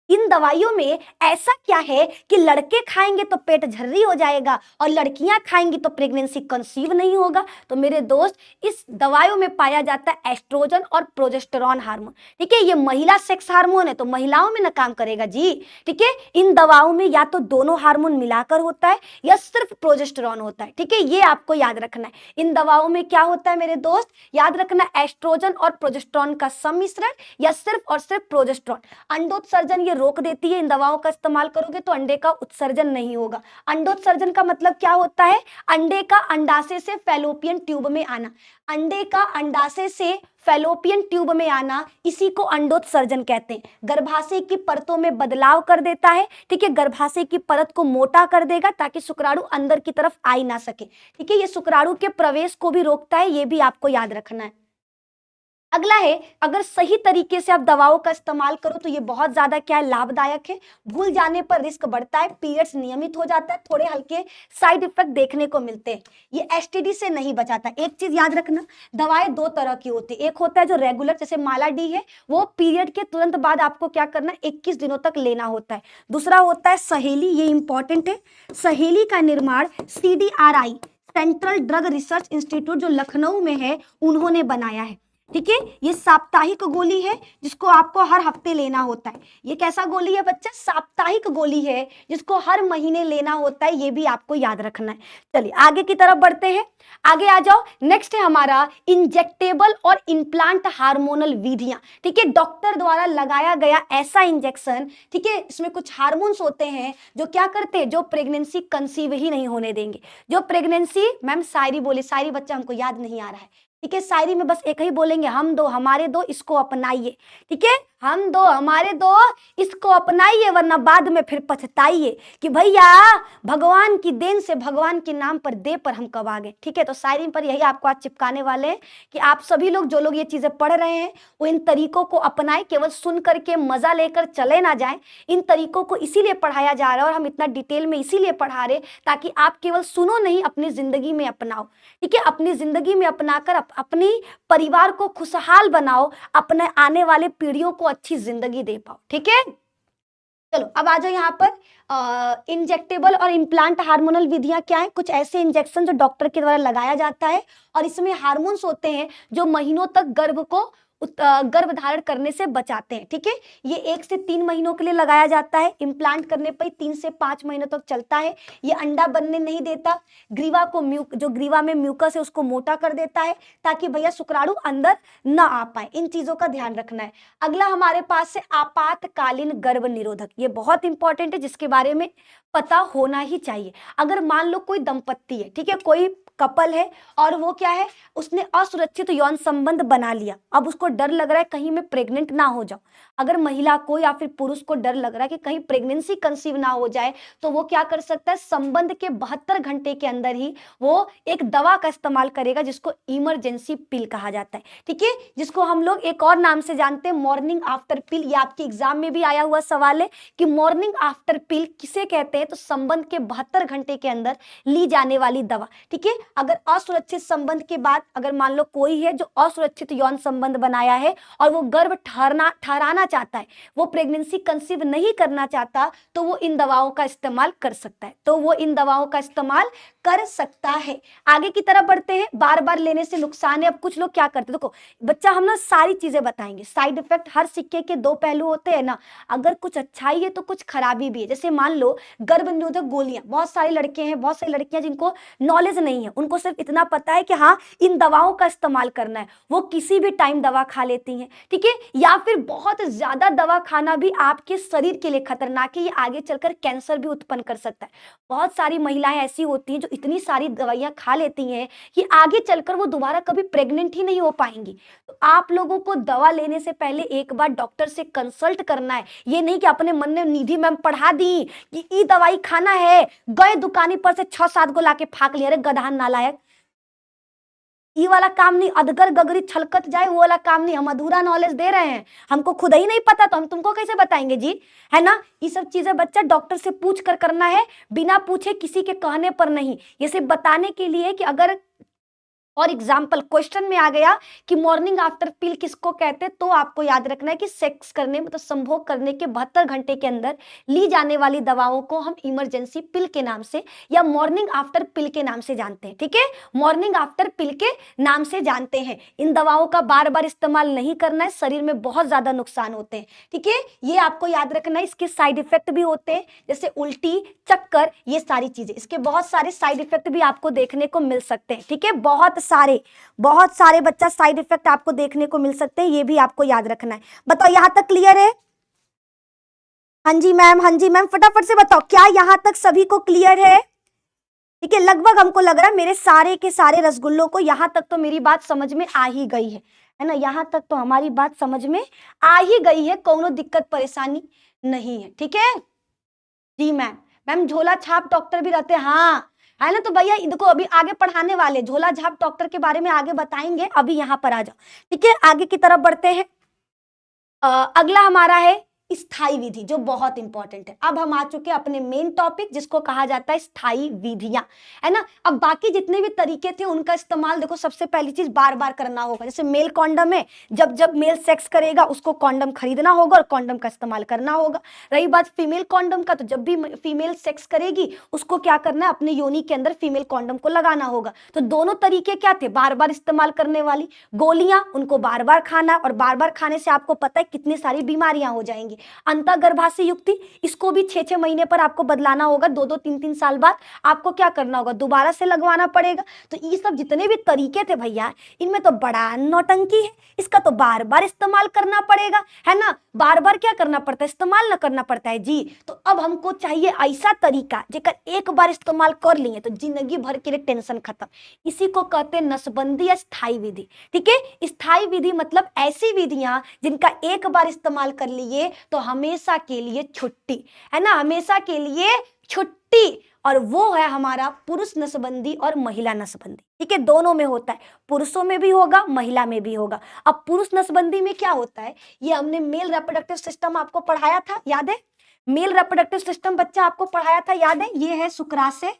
इन दवाइयों में ऐसा क्या है कि लड़के खाएंगे तो पेट झर्री हो जाएगा और लड़कियां खाएंगी तो प्रेगनेंसी कंसीव नहीं होगा। तो मेरे दोस्त, इस दवाइयों में पाया जाता है एस्ट्रोजन और प्रोजेस्टेरॉन हार्मोन। ठीक है, ये महिला सेक्स हार्मोन है तो महिलाओं में ना काम करेगा जी। ठीक है, इन दवाओं में या तो दोनों हार्मोन मिलाकर होता है या सिर्फ प्रोजेस्टेरॉन होता है। ठीक है, ये आपको याद रखना है। इन दवाओं में क्या होता है मेरे दोस्त, याद रखना, एस्ट्रोजन और प्रोजेस्टेरॉन का सम्मिश्रण या सिर्फ और सिर्फ प्रोजेस्टेरॉन। अंडोत्सर्जन ये रोक देती है, इन दवाओं का इस्तेमाल करोगे तो अंडे का उत्सर्जन नहीं होगा। अंडोत्सर्जन का मतलब क्या होता है, अंडे का अंडाशय से फैलोपियन ट्यूब में आना। अंडे का अंडाशय से फैलोपियन ट्यूब में आना, इसी को अंडोत्सर्जन कहते हैं। गर्भाशय की परतों में बदलाव कर देता है। ठीक है, गर्भाशय की परत को मोटा कर देगा ताकि शुक्राणु अंदर की तरफ आ ही ना सके। ठीक है, ये शुक्राणु के प्रवेश को भी रोकता है, ये भी आपको याद रखना है। अगला है, अगर सही तरीके से आप दवाओं का इस्तेमाल करो तो ये बहुत ज्यादा क्या है, लाभदायक है। भूल जाने पर रिस्क बढ़ता है, पीरियड्स नियमित हो जाता है, थोड़े हल्के साइड इफेक्ट देखने को मिलते हैं। ये एसटीडी से नहीं बचाता। एक चीज याद रखना, दवाएं दो तरह की होती है। एक होता है जो रेगुलर, जैसे माला डी है, वो पीरियड के तुरंत बाद आपको क्या करना है, 21 दिनों तक लेना होता है। दूसरा होता है सहेली, ये इंपॉर्टेंट है। सहेली का निर्माण CDRI, central drug research institute जो लखनऊ में है, उन्होंने बनाया है। ठीक है, ये साप्ताहिक गोली है जिसको आपको हर हफ्ते लेना होता है। ये कैसा गोली है बच्चा, साप्ताहिक गोली है जिसको हर महीने लेना होता है, ये भी आपको याद रखना है। चलिए आगे की तरफ बढ़ते हैं, आगे आ जाओ। नेक्स्ट है हमारा इंजेक्टेबल और इम्प्लांट हार्मोनल विधियां। ठीक है, डॉक्टर द्वारा लगाया गया ऐसा इंजेक्शन, ठीक है, इसमें कुछ हार्मोन्स होते हैं जो क्या करते हैं, जो प्रेगनेंसी कंसीव ही नहीं होने देंगे। जो प्रेगनेंसी, मैम शायरी बोले, शायरी बच्चा हमको याद नहीं आ रहा है। ठीक है, शायरी में बस एक ही बोलेंगे, हम दो हमारे दो इसको अपनाइए। ठीक है, हम दो हमारे दो इसको अपनाइए वरना बाद में फिर पछताइए कि भैया भगवान की देन से भगवान के नाम पर दे पर हम कब आ गए। ठीक है, तो शायरी पर यही आपको आज चिपकाने वाले हैं कि आप सभी लोग, जो लोग ये चीजें पढ़ रहे हैं, वो इन तरीकों को अपनाएं, केवल सुन करके मजा लेकर चले ना जाएं। इन तरीकों को इसीलिए पढ़ाया जा रहा है और हम इतना डिटेल में इसीलिए पढ़ा रहे ताकि आप केवल सुनो नहीं, अपनी जिंदगी में अपनाओ। ठीक है, अपनी जिंदगी में अपनाकर अपनी परिवार को खुशहाल बनाओ, अपने आने वाले पीढ़ियों को अच्छी जिंदगी दे पाओ। ठीक है, चलो अब आ जाओ यहाँ पर। इंजेक्टेबल और इम्प्लांट हार्मोनल विधियां क्या है, कुछ ऐसे इंजेक्शन जो डॉक्टर के द्वारा लगाया जाता है और इसमें हार्मोन्स होते हैं जो महीनों तक गर्भ को गर्भ धारण करने से बचाते हैं। ठीक है, ये 1 से 3 महीनों के लिए लगाया जाता है। इम्प्लांट करने पर 3 से 5 महीनों तक चलता है। ये अंडा बनने नहीं देता, ग्रीवा को जो ग्रीवा में म्यूकस है उसको मोटा कर देता है ताकि भैया शुक्राणु अंदर ना आ पाए। इन चीजों का ध्यान रखना है। अगला हमारे पास है आपातकालीन गर्भ निरोधक। ये बहुत इंपॉर्टेंट है, जिसके बारे में पता होना ही चाहिए। अगर मान लो कोई दंपत्ति है, ठीक है, कोई कपल है और वो क्या है, उसने असुरक्षित यौन संबंध बना लिया, अब उसको डर लग रहा है कहीं मैं प्रेग्नेंट ना हो जाऊं। अगर महिला को या फिर पुरुष को डर लग रहा है कि कहीं प्रेगनेंसी कंसीव ना हो जाए, तो वो क्या कर सकता है, संबंध के 72 घंटे के अंदर ही वो एक दवा का इस्तेमाल करेगा जिसको इमरजेंसी पिल कहा जाता है। ठीक है, जिसको हम लोग एक और नाम से जानते हैं, मॉर्निंग आफ्टर पिल। ये आपके एग्जाम में भी आया हुआ सवाल है कि मॉर्निंग आफ्टर पिल किसे कहते हैं, तो संबंध के 72 घंटे के अंदर ली जाने वाली दवा। ठीक है, अगर असुरक्षित संबंध के बाद अगर मान लो कोई है जो असुरक्षित यौन संबंध बनाया है और वो गर्भ ठहराना चाहता है, वो प्रेगनेंसी कंसीव नहीं करना चाहता, तो वो इन दवाओं का इस्तेमाल कर सकता है। तो वो इन दवाओं का इस्तेमाल कर सकता है। आगे की तरफ बढ़ते हैं। बार बार लेने से नुकसान है। अब कुछ लोग क्या करते हैं, देखो बच्चा, हम ना सारी चीजें बताएंगे। साइड इफेक्ट, हर सिक्के के दो पहलू होते हैं ना। अगर कुछ अच्छाई है तो कुछ खराबी भी है। जैसे मान लो गर्भ निरोधक गोलियां, बहुत सारे लड़के हैं, बहुत सारी लड़कियां जिनको नॉलेज नहीं है, उनको सिर्फ इतना पता है कि हाँ इन दवाओं का इस्तेमाल करना है, वो किसी भी टाइम दवा खा लेती हैं। ठीक है, या फिर बहुत ज्यादा दवा खाना भी आपके शरीर के लिए खतरनाक है, ये आगे चलकर कैंसर भी उत्पन्न कर सकता है। बहुत सारी महिलाएं ऐसी होती हैं जो इतनी सारी दवाइयां खा लेती हैं कि आगे चलकर वो दोबारा कभी प्रेग्नेंट ही नहीं हो पाएंगी। तो आप लोगों को दवा लेने से पहले एक बार डॉक्टर से कंसल्ट करना है। ये नहीं कि अपने मन में निधि मैम पढ़ा दी कि ई दवाई खाना है, गए दुकानी पर से 6-7 को लाके फाक लिया, अरे गधान नालायक, ये वाला काम नहीं। अधगर गगरी छलकत जाए वो वाला काम नहीं। हम अधूरा नॉलेज दे रहे हैं, हमको खुद ही नहीं पता तो हम तुमको कैसे बताएंगे जी, है ना। ये सब चीजें बच्चा डॉक्टर से पूछ कर करना है, बिना पूछे किसी के कहने पर नहीं। ये सिर्फ बताने के लिए कि अगर और एग्जाम्पल क्वेश्चन में आ गया कि मॉर्निंग आफ्टर पिल किसको कहते हैं, तो आपको याद रखना है कि सेक्स करने मतलब संभोग करने के 72 घंटे के अंदर ली जाने वाली दवाओं को हम इमरजेंसी पिल के नाम से या मॉर्निंग आफ्टर पिल के नाम से जानते हैं। ठीक है, मॉर्निंग आफ्टर पिल के नाम से जानते हैं। इन दवाओं का बार बार इस्तेमाल नहीं करना है, शरीर में बहुत ज्यादा नुकसान होते हैं। ठीक है, ये आपको याद रखना है। इसके साइड इफेक्ट भी होते हैं, जैसे उल्टी, चक्कर, ये सारी चीजें, इसके बहुत सारे साइड इफेक्ट भी आपको देखने को मिल सकते हैं। ठीक है, बहुत सारे बच्चा साइड इफेक्ट आपको देखने को मिल सकते हैं, ये भी आपको याद रखना है। बताओ यहां तक क्लियर है? हाँ जी मैम, हाँ जी मैम, फटाफट से बताओ क्या यहां तक सभी को क्लियर है? ठीक है, लगभग हमको लग रहा है मेरे सारे के सारे रसगुल्लों को यहां तक तो मेरी बात समझ में आ ही गई है ना? यहां तक तो हमारी बात समझ में आ ही गई है, कोनो दिक्कत परेशानी नहीं है। ठीक है जी मैम। मैम झोला छाप डॉक्टर भी रहते हैं, हाँ है ना? तो भैया देखो अभी आगे पढ़ाने वाले झोला छाप डॉक्टर के बारे में आगे बताएंगे, अभी यहाँ पर आ जाओ। ठीक है, आगे की तरफ बढ़ते हैं। अगला हमारा है स्थायी विधि, जो बहुत इंपॉर्टेंट है। अब हम आ चुके हैं अपने मेन टॉपिक, जिसको कहा जाता है स्थायी विधियां, है ना? अब बाकी जितने भी तरीके थे उनका इस्तेमाल देखो, सबसे पहली चीज बार बार करना होगा। जैसे मेल कॉन्डम है, जब जब मेल सेक्स करेगा उसको कॉन्डम खरीदना होगा और कॉन्डम का इस्तेमाल करना होगा। रही बात फीमेल कॉन्डम का, तो जब भी फीमेल सेक्स करेगी उसको क्या करना है, अपने योनि के अंदर फीमेल कॉन्डम को लगाना होगा। तो दोनों तरीके क्या थे, बार बार इस्तेमाल करने वाली गोलियां, उनको बार बार खाना, और बार बार खाने से आपको पता है कितनी सारी बीमारियां हो जाएंगी। अंतःगर्भाशय युक्ति, इसको भी 6-6 महीने पर आपको बदलाना होगा, 2-2 3-3 साल बाद आपको क्या करना होगा, दोबारा से लगवाना पड़ेगा। तो ये सब जितने भी तरीके थे भैया, इनमें तो बड़ा नौटंकी है, इसका तो बार बार इस्तेमाल करना पड़ेगा, है ना? बार बार क्या करना पड़ता है, इस्तेमाल ना करना पड़ता है जी। तो अब हमको चाहिए ऐसा तरीका जेकर एक बार इस्तेमाल कर लिए तो जिंदगी भर के लिए टेंशन खत्म। इसी को कहते हैं नसबंदी या स्थायी विधि। ठीक है, स्थायी विधि मतलब ऐसी विधियां जिनका एक बार इस्तेमाल कर लिए तो हमेशा के लिए छुट्टी, है ना? हमेशा के लिए छुट्टी। और वो है हमारा पुरुष नसबंदी और महिला नसबंदी। ठीक है, दोनों में होता है, पुरुषों में भी होगा, महिला में भी होगा। अब पुरुष नसबंदी में क्या होता है, ये हमने मेल रिप्रोडक्टिव सिस्टम आपको पढ़ाया था, याद है? मेल रिप्रोडक्टिव सिस्टम बच्चा आपको पढ़ाया था, याद है? ये है शुक्राशय,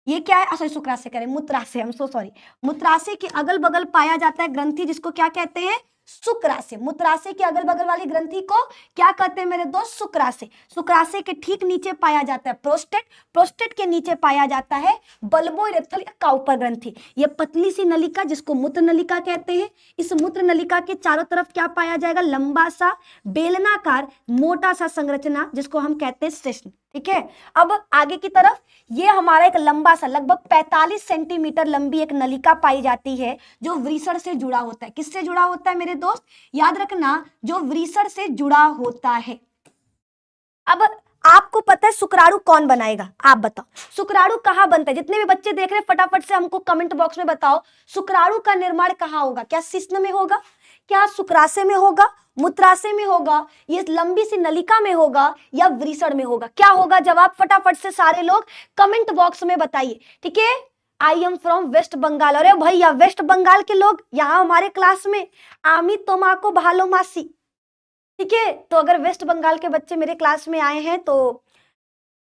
ये क्या है, सॉरी शुक्राशय करें, मूत्राशय, हम सो सॉरी। मूत्राशय के अगल बगल पाया जाता है ग्रंथि, जिसको क्या कहते हैं, शुक्राशय। मूत्राशय के अगल बगल वाली ग्रंथि को क्या कहते हैं मेरे दोस्त, शुक्राशय। शुक्राशय के ठीक नीचे पाया जाता है प्रोस्टेट, प्रोस्टेट के नीचे पाया जाता है बल्बोइरेक्टल या काउपर ग्रंथि। ये पतली सी नलिका जिसको मूत्र नलिका कहते हैं। इस मूत्र नलिका के चारों तरफ क्या पाया जाएगा, लंबा सा बेलनाकार मोटा सा संरचना, जिसको हम कहते हैं शिश्न। ठीक है, अब आगे की तरफ ये हमारा एक लंबा सा लगभग 45 सेंटीमीटर लंबी एक नलिका पाई जाती है, जो वृषण से जुड़ा होता है। किससे जुड़ा होता है मेरे दोस्त, याद रखना, जो वृषण से जुड़ा होता है। अब आपको पता है शुक्राणु कौन बनाएगा, आप बताओ शुक्राणु कहाँ बनता है? जितने भी बच्चे देख रहे हैं फटाफट से हमको कमेंट बॉक्स में बताओ, शुक्राणु का निर्माण कहाँ होगा? क्या शिश्न में होगा, क्या शुक्राशय में होगा, मूत्राशय में होगा, ये लंबी सी नलिका में होगा, या वृषण में होगा? क्या होगा जवाब, फटाफट से सारे लोग कमेंट बॉक्स में बताइए। ठीक है, I am from West Bengal. अरे भैया वेस्ट बंगाल के लोग यहाँ हमारे क्लास में, आमी तोमाको भालो मासी। ठीक है, तो अगर वेस्ट बंगाल के बच्चे मेरे क्लास में आए हैं तो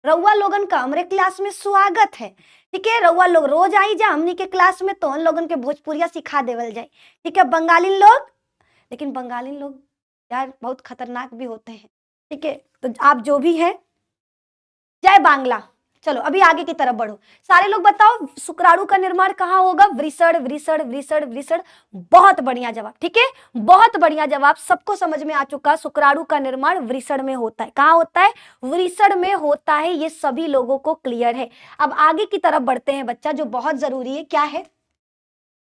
रउआ लोगन का हमारे क्लास में स्वागत है। ठीक है, रउआ लोग रोज आई जा हमनी के क्लास में, तो उन लोगन के भोजपुरिया सिखा देवल जाए। ठीक है, बंगाली लोग, लेकिन बंगाली लोग यार बहुत खतरनाक भी होते हैं। ठीक है, तो आप जो भी हैं, जय बांग्ला। चलो अभी आगे की तरफ बढ़ो, सारे लोग बताओ शुक्राणु का निर्माण कहाँ होगा, वृषण वृषण वृषण वृषण। बहुत बढ़िया जवाब, ठीक है, बहुत बढ़िया जवाब, सबको समझ में आ चुका। शुक्राणु का निर्माण वृषण में होता है। कहाँ होता है, वृषण में होता है, ये सभी लोगों को क्लियर है। अब आगे की तरफ बढ़ते हैं बच्चा, जो बहुत जरूरी है, क्या है,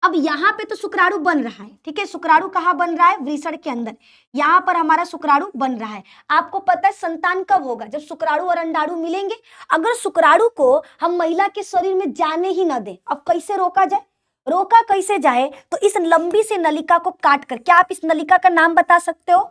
अब यहाँ पे तो शुक्राणु बन रहा है। ठीक है, शुक्राणु कहाँ बन रहा है, वृषण के अंदर, यहाँ पर हमारा शुक्राणु बन रहा है। आपको पता है संतान कब होगा, जब शुक्राणु और अंडाणु मिलेंगे। अगर शुक्राणु को हम महिला के शरीर में जाने ही ना दें, अब कैसे रोका जाए, रोका कैसे जाए, तो इस लंबी सी नलिका को काट कर, क्या आप इस नलिका का नाम बता सकते हो,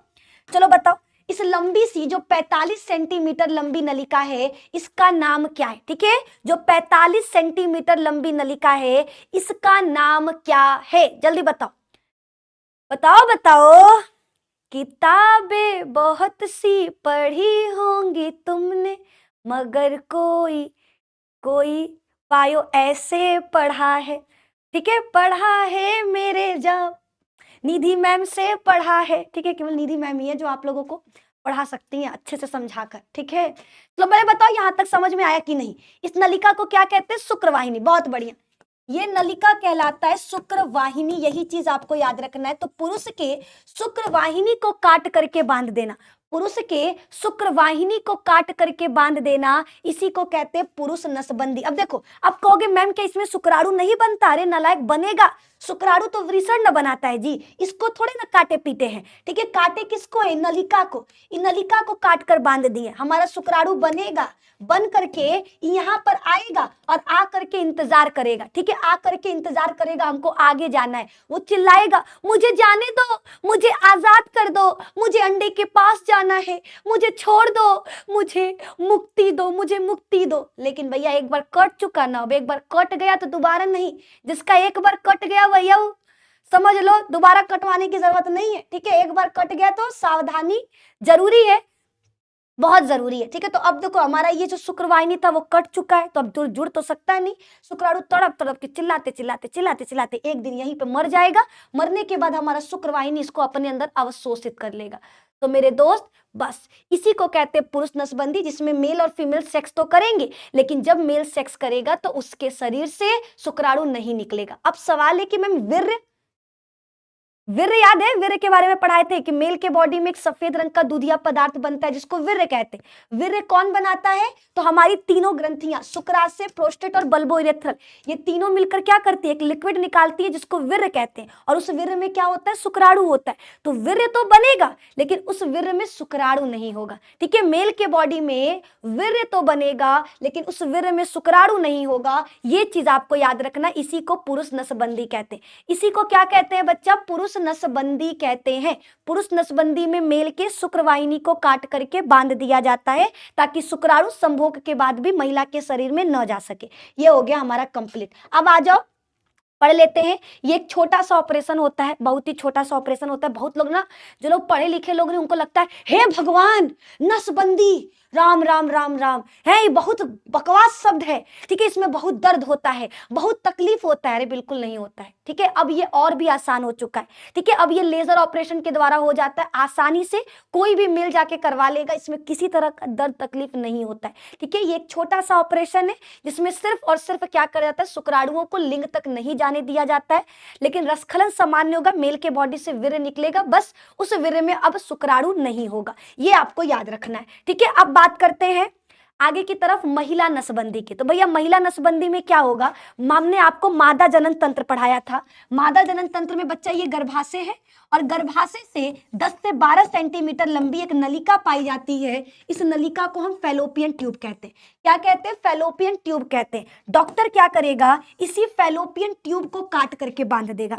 चलो बताओ, इस लंबी सी जो 45 सेंटीमीटर लंबी नलिका है, इसका नाम क्या है? ठीक है, जो 45 सेंटीमीटर लंबी नलिका है, इसका नाम क्या है, जल्दी बताओ बताओ बताओ। किताबें बहुत सी पढ़ी होंगी तुमने, मगर कोई कोई पायो ऐसे पढ़ा है। ठीक है, पढ़ा है मेरे जब निधि मैम से पढ़ा है, ठीक है, केवल निधि मैम ही है जो आप लोगों को पढ़ा सकती हैं अच्छे से समझाकर, ठीक है। तो मैं बताओ यहाँ तक समझ में आया कि नहीं। इस नलिका को क्या कहते हैं, शुक्रवाहिनी, बहुत बढ़िया। ये नलिका कहलाता है शुक्रवाहिनी, यही चीज आपको याद रखना है। तो पुरुष के शुक्रवाहिनी को काट करके बांध देना, पुरुष के शुक्रवाहिनी को काट करके बांध देना, इसी को कहते हैं पुरुष नसबंदी। अब देखो, अब कहोगे मैम क्या इसमें शुक्राणु नहीं बनता, अरे नालायक बनेगा, शुक्राणु तो वृषण न बनाता है जी, इसको थोड़े ना काटे पीटे हैं, ठीक है। काटे किसको है, नलिका को, इन नलिका को काट कर बांध दिए, हमारा शुक्राणु बनेगा, बन करके यहाँ पर आएगा और आ करके इंतजार करेगा, ठीक है, आ करके इंतजार करेगा, हमको आगे जाना है। वो चिल्लाएगा मुझे जाने दो, मुझे आजाद कर दो, मुझे अंडे के पास जाना है, मुझे छोड़ दो, मुझे मुक्ति दो, मुझे मुक्ति दो। लेकिन भैया एक बार कट चुका ना, अब एक बार कट गया तो दोबारा नहीं, जिसका एक बार कट गया भैया समझ लो दोबारा कटवाने की जरूरत नहीं है, ठीक है। एक बार कट गया तो सावधानी जरूरी है, बहुत जरूरी है, ठीक है। तो अब देखो हमारा ये जो शुक्रवाहिनी था वो कट चुका है, तो अब जुड़ तो सकता है नहीं, शुक्राणु तड़प तड़प के चिल्लाते चिल्लाते चिल्लाते चिल्लाते एक दिन यहीं पे मर जाएगा, मरने के बाद हमारा शुक्रवाहिनी इसको अपने अंदर अवशोषित कर लेगा। तो मेरे दोस्त बस इसी को कहते हैं पुरुष नसबंदी, जिसमें मेल और फीमेल सेक्स तो करेंगे, लेकिन जब मेल सेक्स करेगा तो उसके शरीर से शुक्राणु नहीं निकलेगा। अब सवाल है कि मैम वीर्य, वीर्य याद है, वीर्य के बारे में पढ़ाए थे कि मेल के बॉडी में एक सफेद रंग का दूधिया पदार्थ बनता है जिसको वीर्य कहते हैं। वीर्य कौन बनाता है, तो हमारी तीनों ग्रंथियां शुक्राशय, प्रोस्टेट और बल्बो इरेथ्रल, ये तीनों मिलकर क्या करती है, एक लिक्विड निकालती है जिसको वीर्य कहते हैं, और उस वीर्य में क्या होता है, शुक्राणु होता है। तो वीर्य तो बनेगा लेकिन उस वीर्य में शुक्राणु नहीं होगा, ठीक है। मेल के बॉडी में वीर्य तो बनेगा लेकिन उस वीर्य में शुक्राणु नहीं होगा, ये चीज आपको याद रखना, इसी को पुरुष नसबंदी कहते हैं। इसी को क्या कहते हैं बच्चा, पुरुष नसबंदी कहते हैं। पुरुष नसबंदी में मेल के शुक्रवाहिनी को काट करके बांध दिया जाता है ताकि शुक्राणु संभोग के बाद भी महिला के शरीर में न जा सके। ये हो गया हमारा कंप्लीट। अब आ जाओ पढ़ लेते हैं। ये एक छोटा सा ऑपरेशन होता है, बहुत ही छोटा सा ऑपरेशन होता है। बहुत लोग ना, जो लोग पढ़े लिखे लोग हैं, उनको लगता है हे भगवान नसबंदी, राम राम राम राम है, ये बहुत बकवास शब्द है, ठीक है, इसमें बहुत दर्द होता है, बहुत तकलीफ होता है। अरे बिल्कुल नहीं होता है, ठीक है। अब ये और भी आसान हो चुका है, ठीक है। अब ये लेजर ऑपरेशन के द्वारा हो जाता है, आसानी से कोई भी मिल जाके करवा लेगा, इसमें किसी तरह का दर्द तकलीफ नहीं होता है, ठीक है। ये एक छोटा सा ऑपरेशन है जिसमें सिर्फ और सिर्फ क्या कर जाता है, शुक्राणुओं को लिंग तक नहीं जाने दिया जाता है, लेकिन रसखलन सामान्य होगा, मेल के बॉडी से वीर्य निकलेगा, बस उस वीर्य में अब शुक्राणु नहीं होगा, ये आपको याद रखना है, ठीक है। अब बात करते हैं आगे की तरफ महिला नसबंदी की। तो भैया महिला नसबंदी में क्या होगा, हमने आपको मादा जनन तंत्र पढ़ाया था। मादा जनन तंत्र में बच्चा ये गर्भाशय है और गर्भाशय से 10 से 12 सेंटीमीटर लंबी एक नलिका पाई जाती है। इस नलिका को हम फैलोपियन ट्यूब कहते हैं। क्या कहते हैं, फैलोपियन ट्यूब कहते हैं। डॉक्टर क्या करेगा, इसी फैलोपियन ट्यूब को काट करके बांध देगा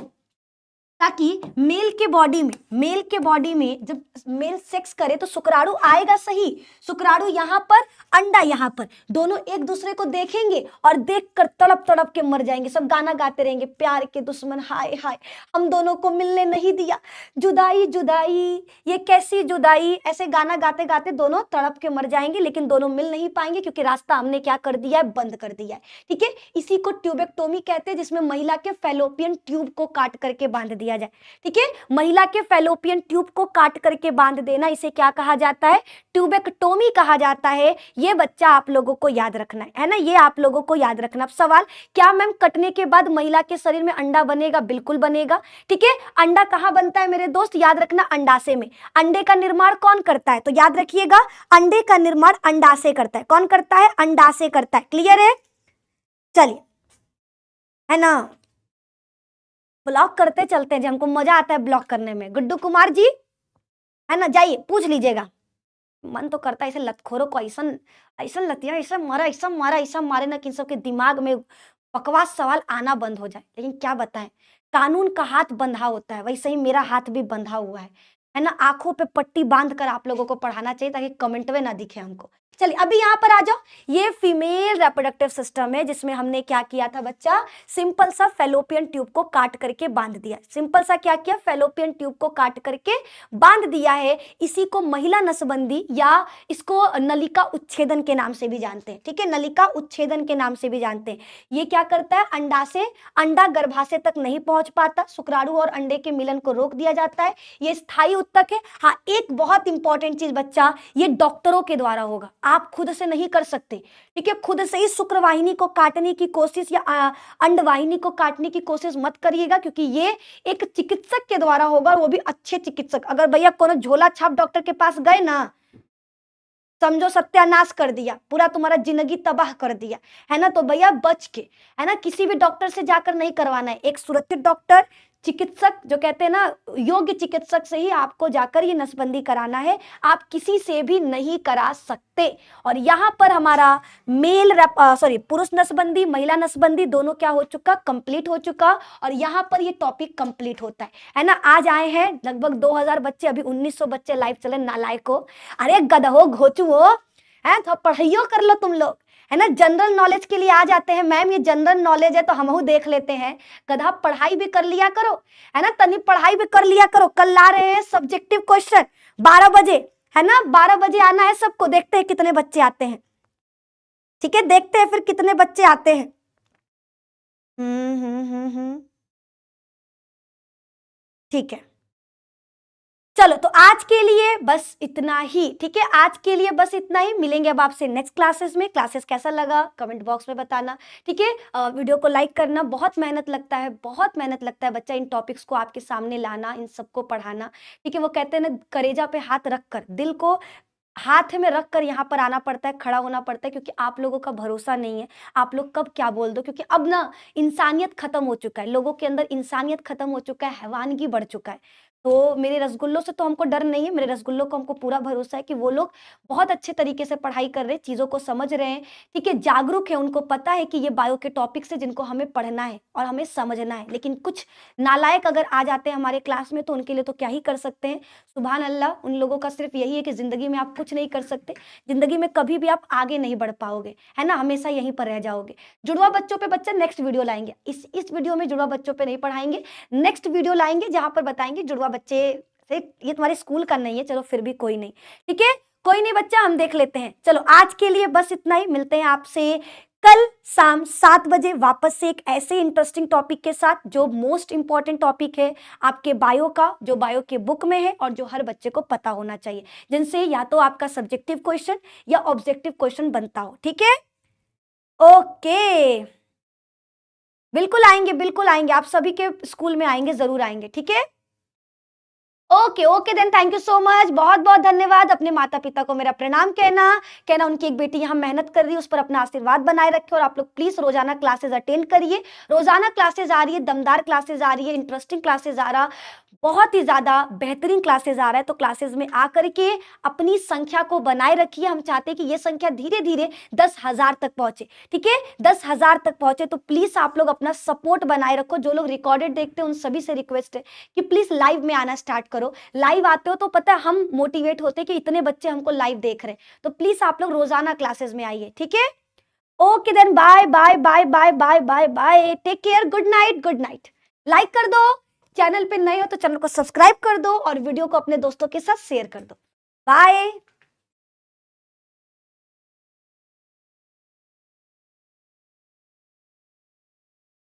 ताकि मेल के बॉडी में जब मेल सेक्स करे तो शुक्राणु आएगा सही, शुक्राणु यहाँ पर, अंडा यहाँ पर, दोनों एक दूसरे को देखेंगे और देखकर तड़प तड़प के मर जाएंगे, सब गाना गाते रहेंगे, प्यार के दुश्मन हाय हाय हम दोनों को मिलने नहीं दिया, जुदाई जुदाई ये कैसी जुदाई, ऐसे गाना गाते गाते दोनों तड़प के मर जाएंगे, लेकिन दोनों मिल नहीं पाएंगे क्योंकि रास्ता हमने क्या कर दिया है, बंद कर दिया है, ठीक है। इसी को ट्यूबेक्टोमी कहते हैं, जिसमें महिला के फैलोपियन ट्यूब को काट करके बांध दिया जाए, ठीक है। महिला के फैलोपियन ट्यूब को काट करके बांध देना, इसे क्या कहा जाता है, ट्यूबेक्टोमी कहा जाता है। ये बच्चा आप लोगों को याद रखना है ना, ये आप लोगों को याद रखना। अब सवाल, क्या मैम कटने के बाद महिला के शरीर में अंडा बनेगा, बिल्कुल बनेगा, ठीक है। अंडा कहां बनता है मेरे दोस्त, याद रखना अंडाशय में। अंडे का निर्माण कौन करता है, तो याद रखिएगा अंडे का निर्माण अंडाशय करता है। कौन करता है, अंडाशय करता है, क्लियर है। चलिए, है ना, ब्लॉक करते चलते हैं जी, हमको मजा आता है ब्लॉक करने में। गुड्डू कुमार जी, है ना, जाइए पूछ लीजिएगा। मन तो करता है ऐसे लतखोरों को ऐसा ऐसा लतिया, ऐसा मारा ना कि इन सबके दिमाग में बकवास सवाल आना बंद हो जाए। लेकिन क्या बताएं, कानून का हाथ बंधा होता है, वैसे ही मेरा हाथ भी बंधा हुआ है ना। आंखों पे पट्टी बांध कर आप लोगों को पढ़ाना चाहिए ताकि कमेंट में ना दिखे हमको, चलिए अभी यहाँ पर आ जाओ। ये फीमेल रिप्रोडक्टिव सिस्टम है जिसमें हमने क्या किया था बच्चा, सिंपल सा फेलोपियन ट्यूब को काट करके बांध दिया। सिंपल सा क्या किया, फेलोपियन ट्यूब को काट करके बांध दिया है। इसी को महिला नसबंदी या इसको नलिका उच्छेदन के नाम से भी जानते हैं। ठीक है, नलिका उच्छेदन के नाम से भी जानते हैं। ये क्या करता है, अंडा से अंडा गर्भाशय तक नहीं पहुंच पाता, शुक्राणु और अंडे के मिलन को रोक दिया जाता है। ये स्थायी उत्तक है। हाँ, एक बहुत इंपॉर्टेंट चीज बच्चा, ये डॉक्टरों के द्वारा होगा, आप खुद से नहीं कर सकते। ठीक है, खुद से ही शुक्रवाहिनी को काटने की कोशिश या अंडवाहिनी को काटने की कोशिश मत करिएगा, क्योंकि ये एक चिकित्सक के द्वारा होगा, वो भी अच्छे चिकित्सक। अगर भैया कोनो झोला छाप डॉक्टर के पास गए ना, समझो सत्यानाश कर दिया, पूरा तुम्हारा जिंदगी तबाह कर दिया, है ना। तो भैया बच के, है ना, किसी भी डॉक्टर से जाकर नहीं करवाना है। एक सुरक्षित डॉक्टर, चिकित्सक जो कहते हैं ना, योग्य चिकित्सक से ही आपको जाकर ये नसबंदी कराना है। आप किसी से भी नहीं करा सकते। और यहाँ पर हमारा पुरुष नसबंदी, महिला नसबंदी दोनों क्या हो चुका, कंप्लीट हो चुका। और यहाँ पर ये टॉपिक कंप्लीट होता है ना। आज आए हैं लगभग 2000 बच्चे, अभी 1900 बच्चे लाइव चले। नालायक हो, अरे गधो घोचू हो, है तो पढ़ाइयो कर लो तुम लोग, है ना। जनरल नॉलेज के लिए आ जाते हैं, मैम ये जनरल नॉलेज है तो हमहू देख लेते हैं। गधा पढ़ाई भी कर लिया करो, है ना, तनी पढ़ाई भी कर लिया करो। कल ला रहे हैं सब्जेक्टिव क्वेश्चन 12 बजे, है ना, 12 बजे आना है सबको। देखते हैं कितने बच्चे आते हैं। ठीक है, देखते हैं फिर कितने बच्चे आते हैं। ठीक है, चलो तो आज के लिए बस इतना ही। ठीक है, आज के लिए बस इतना ही। मिलेंगे अब आपसे नेक्स्ट क्लासेस में। क्लासेस कैसा लगा कमेंट बॉक्स में बताना। ठीक है, वीडियो को लाइक करना। बहुत मेहनत लगता है, बहुत मेहनत लगता है बच्चा इन टॉपिक्स को आपके सामने लाना, इन सबको पढ़ाना। ठीक है, वो कहते हैं ना, करेजा पे हाथ रखकर, दिल को हाथ में रखकर यहाँ पर आना पड़ता है, खड़ा होना पड़ता है, क्योंकि आप लोगों का भरोसा नहीं है, आप लोग कब क्या बोल दो। क्योंकि अब ना इंसानियत खत्म हो चुका है, लोगों के अंदर इंसानियत खत्म हो चुका है, हैवानगी बढ़ चुका है। तो मेरे रसगुल्लों से तो हमको डर नहीं है, मेरे रसगुल्लों को हमको पूरा भरोसा है कि वो लोग बहुत अच्छे तरीके से पढ़ाई कर रहे हैं, चीज़ों को समझ रहे हैं। ठीक है, जागरूक है, उनको पता है कि ये बायो के टॉपिक्स है जिनको हमें पढ़ना है और हमें समझना है। लेकिन कुछ नालायक अगर आ जाते हैं हमारे क्लास में तो उनके लिए तो क्या ही कर सकते हैं। सुभान अल्लाह, उन लोगों का सिर्फ यही है कि जिंदगी में आप कुछ नहीं कर सकते, जिंदगी में कभी भी आप आगे नहीं बढ़ पाओगे, है ना, हमेशा यहीं पर रह जाओगे। जुड़वा बच्चों पे बच्चा नेक्स्ट वीडियो लाएंगे। इस वीडियो में जुड़वा बच्चों पे नहीं पढ़ाएंगे, नेक्स्ट वीडियो लाएंगे जहां पर बताएंगे जुड़वा बच्चे से। ये तुम्हारे स्कूल का नहीं है, चलो फिर भी कोई नहीं। ठीक है, कोई नहीं बच्चा, हम देख लेते हैं। चलो आज के लिए बस इतना ही। मिलते हैं आपसे कल शाम 7 बजे वापस से एक ऐसे इंटरेस्टिंग टॉपिक के साथ जो मोस्ट इंपॉर्टेंट टॉपिक है आपके बायो का, जो बायो के बुक में है और जो हर बच्चे को पता होना चाहिए, जिनसे या तो आपका सब्जेक्टिव क्वेश्चन या ऑब्जेक्टिव क्वेश्चन बनता हो। ठीक है, ओके, बिल्कुल आएंगे, बिल्कुल आएंगे, आप सभी के स्कूल में आएंगे, जरूर आएंगे। ठीक है, okay okay then, thank you so much, बहुत बहुत धन्यवाद। अपने माता पिता को मेरा प्रणाम कहना उनकी एक बेटी यहाँ मेहनत कर रही है, उस पर अपना आशीर्वाद बनाए रखे। और आप लोग प्लीज रोजाना क्लासेस अटेंड करिए। रोजाना क्लासेस आ रही है, दमदार क्लासेस आ रही है, इंटरेस्टिंग क्लासेस आ रहा, बहुत ही ज्यादा बेहतरीन क्लासेस आ रहा है। तो क्लासेस में आकर के अपनी संख्या को बनाए रखिए। हम चाहते हैं कि ये संख्या धीरे धीरे 10,000 तक पहुंचे। ठीक है, 10,000 तक पहुंचे तो प्लीज आप लोग अपना सपोर्ट बनाए रखो। जो लोग रिकॉर्डेड देखते हैं उन सभी से रिक्वेस्ट है कि प्लीज लाइव में आना स्टार्ट करो। लाइव आते हो तो पता है हम मोटिवेट होते हैं कि इतने बच्चे हमको लाइव देख रहे हैं। तो प्लीज आप लोग रोजाना क्लासेस में आइए। ठीक है, okay then, bye bye bye bye bye bye bye, take care, good night, good night. Like कर दो, चैनल पे नए हो तो चैनल को सब्सक्राइब कर दो और वीडियो को अपने दोस्तों के साथ शेयर कर दो। बाय।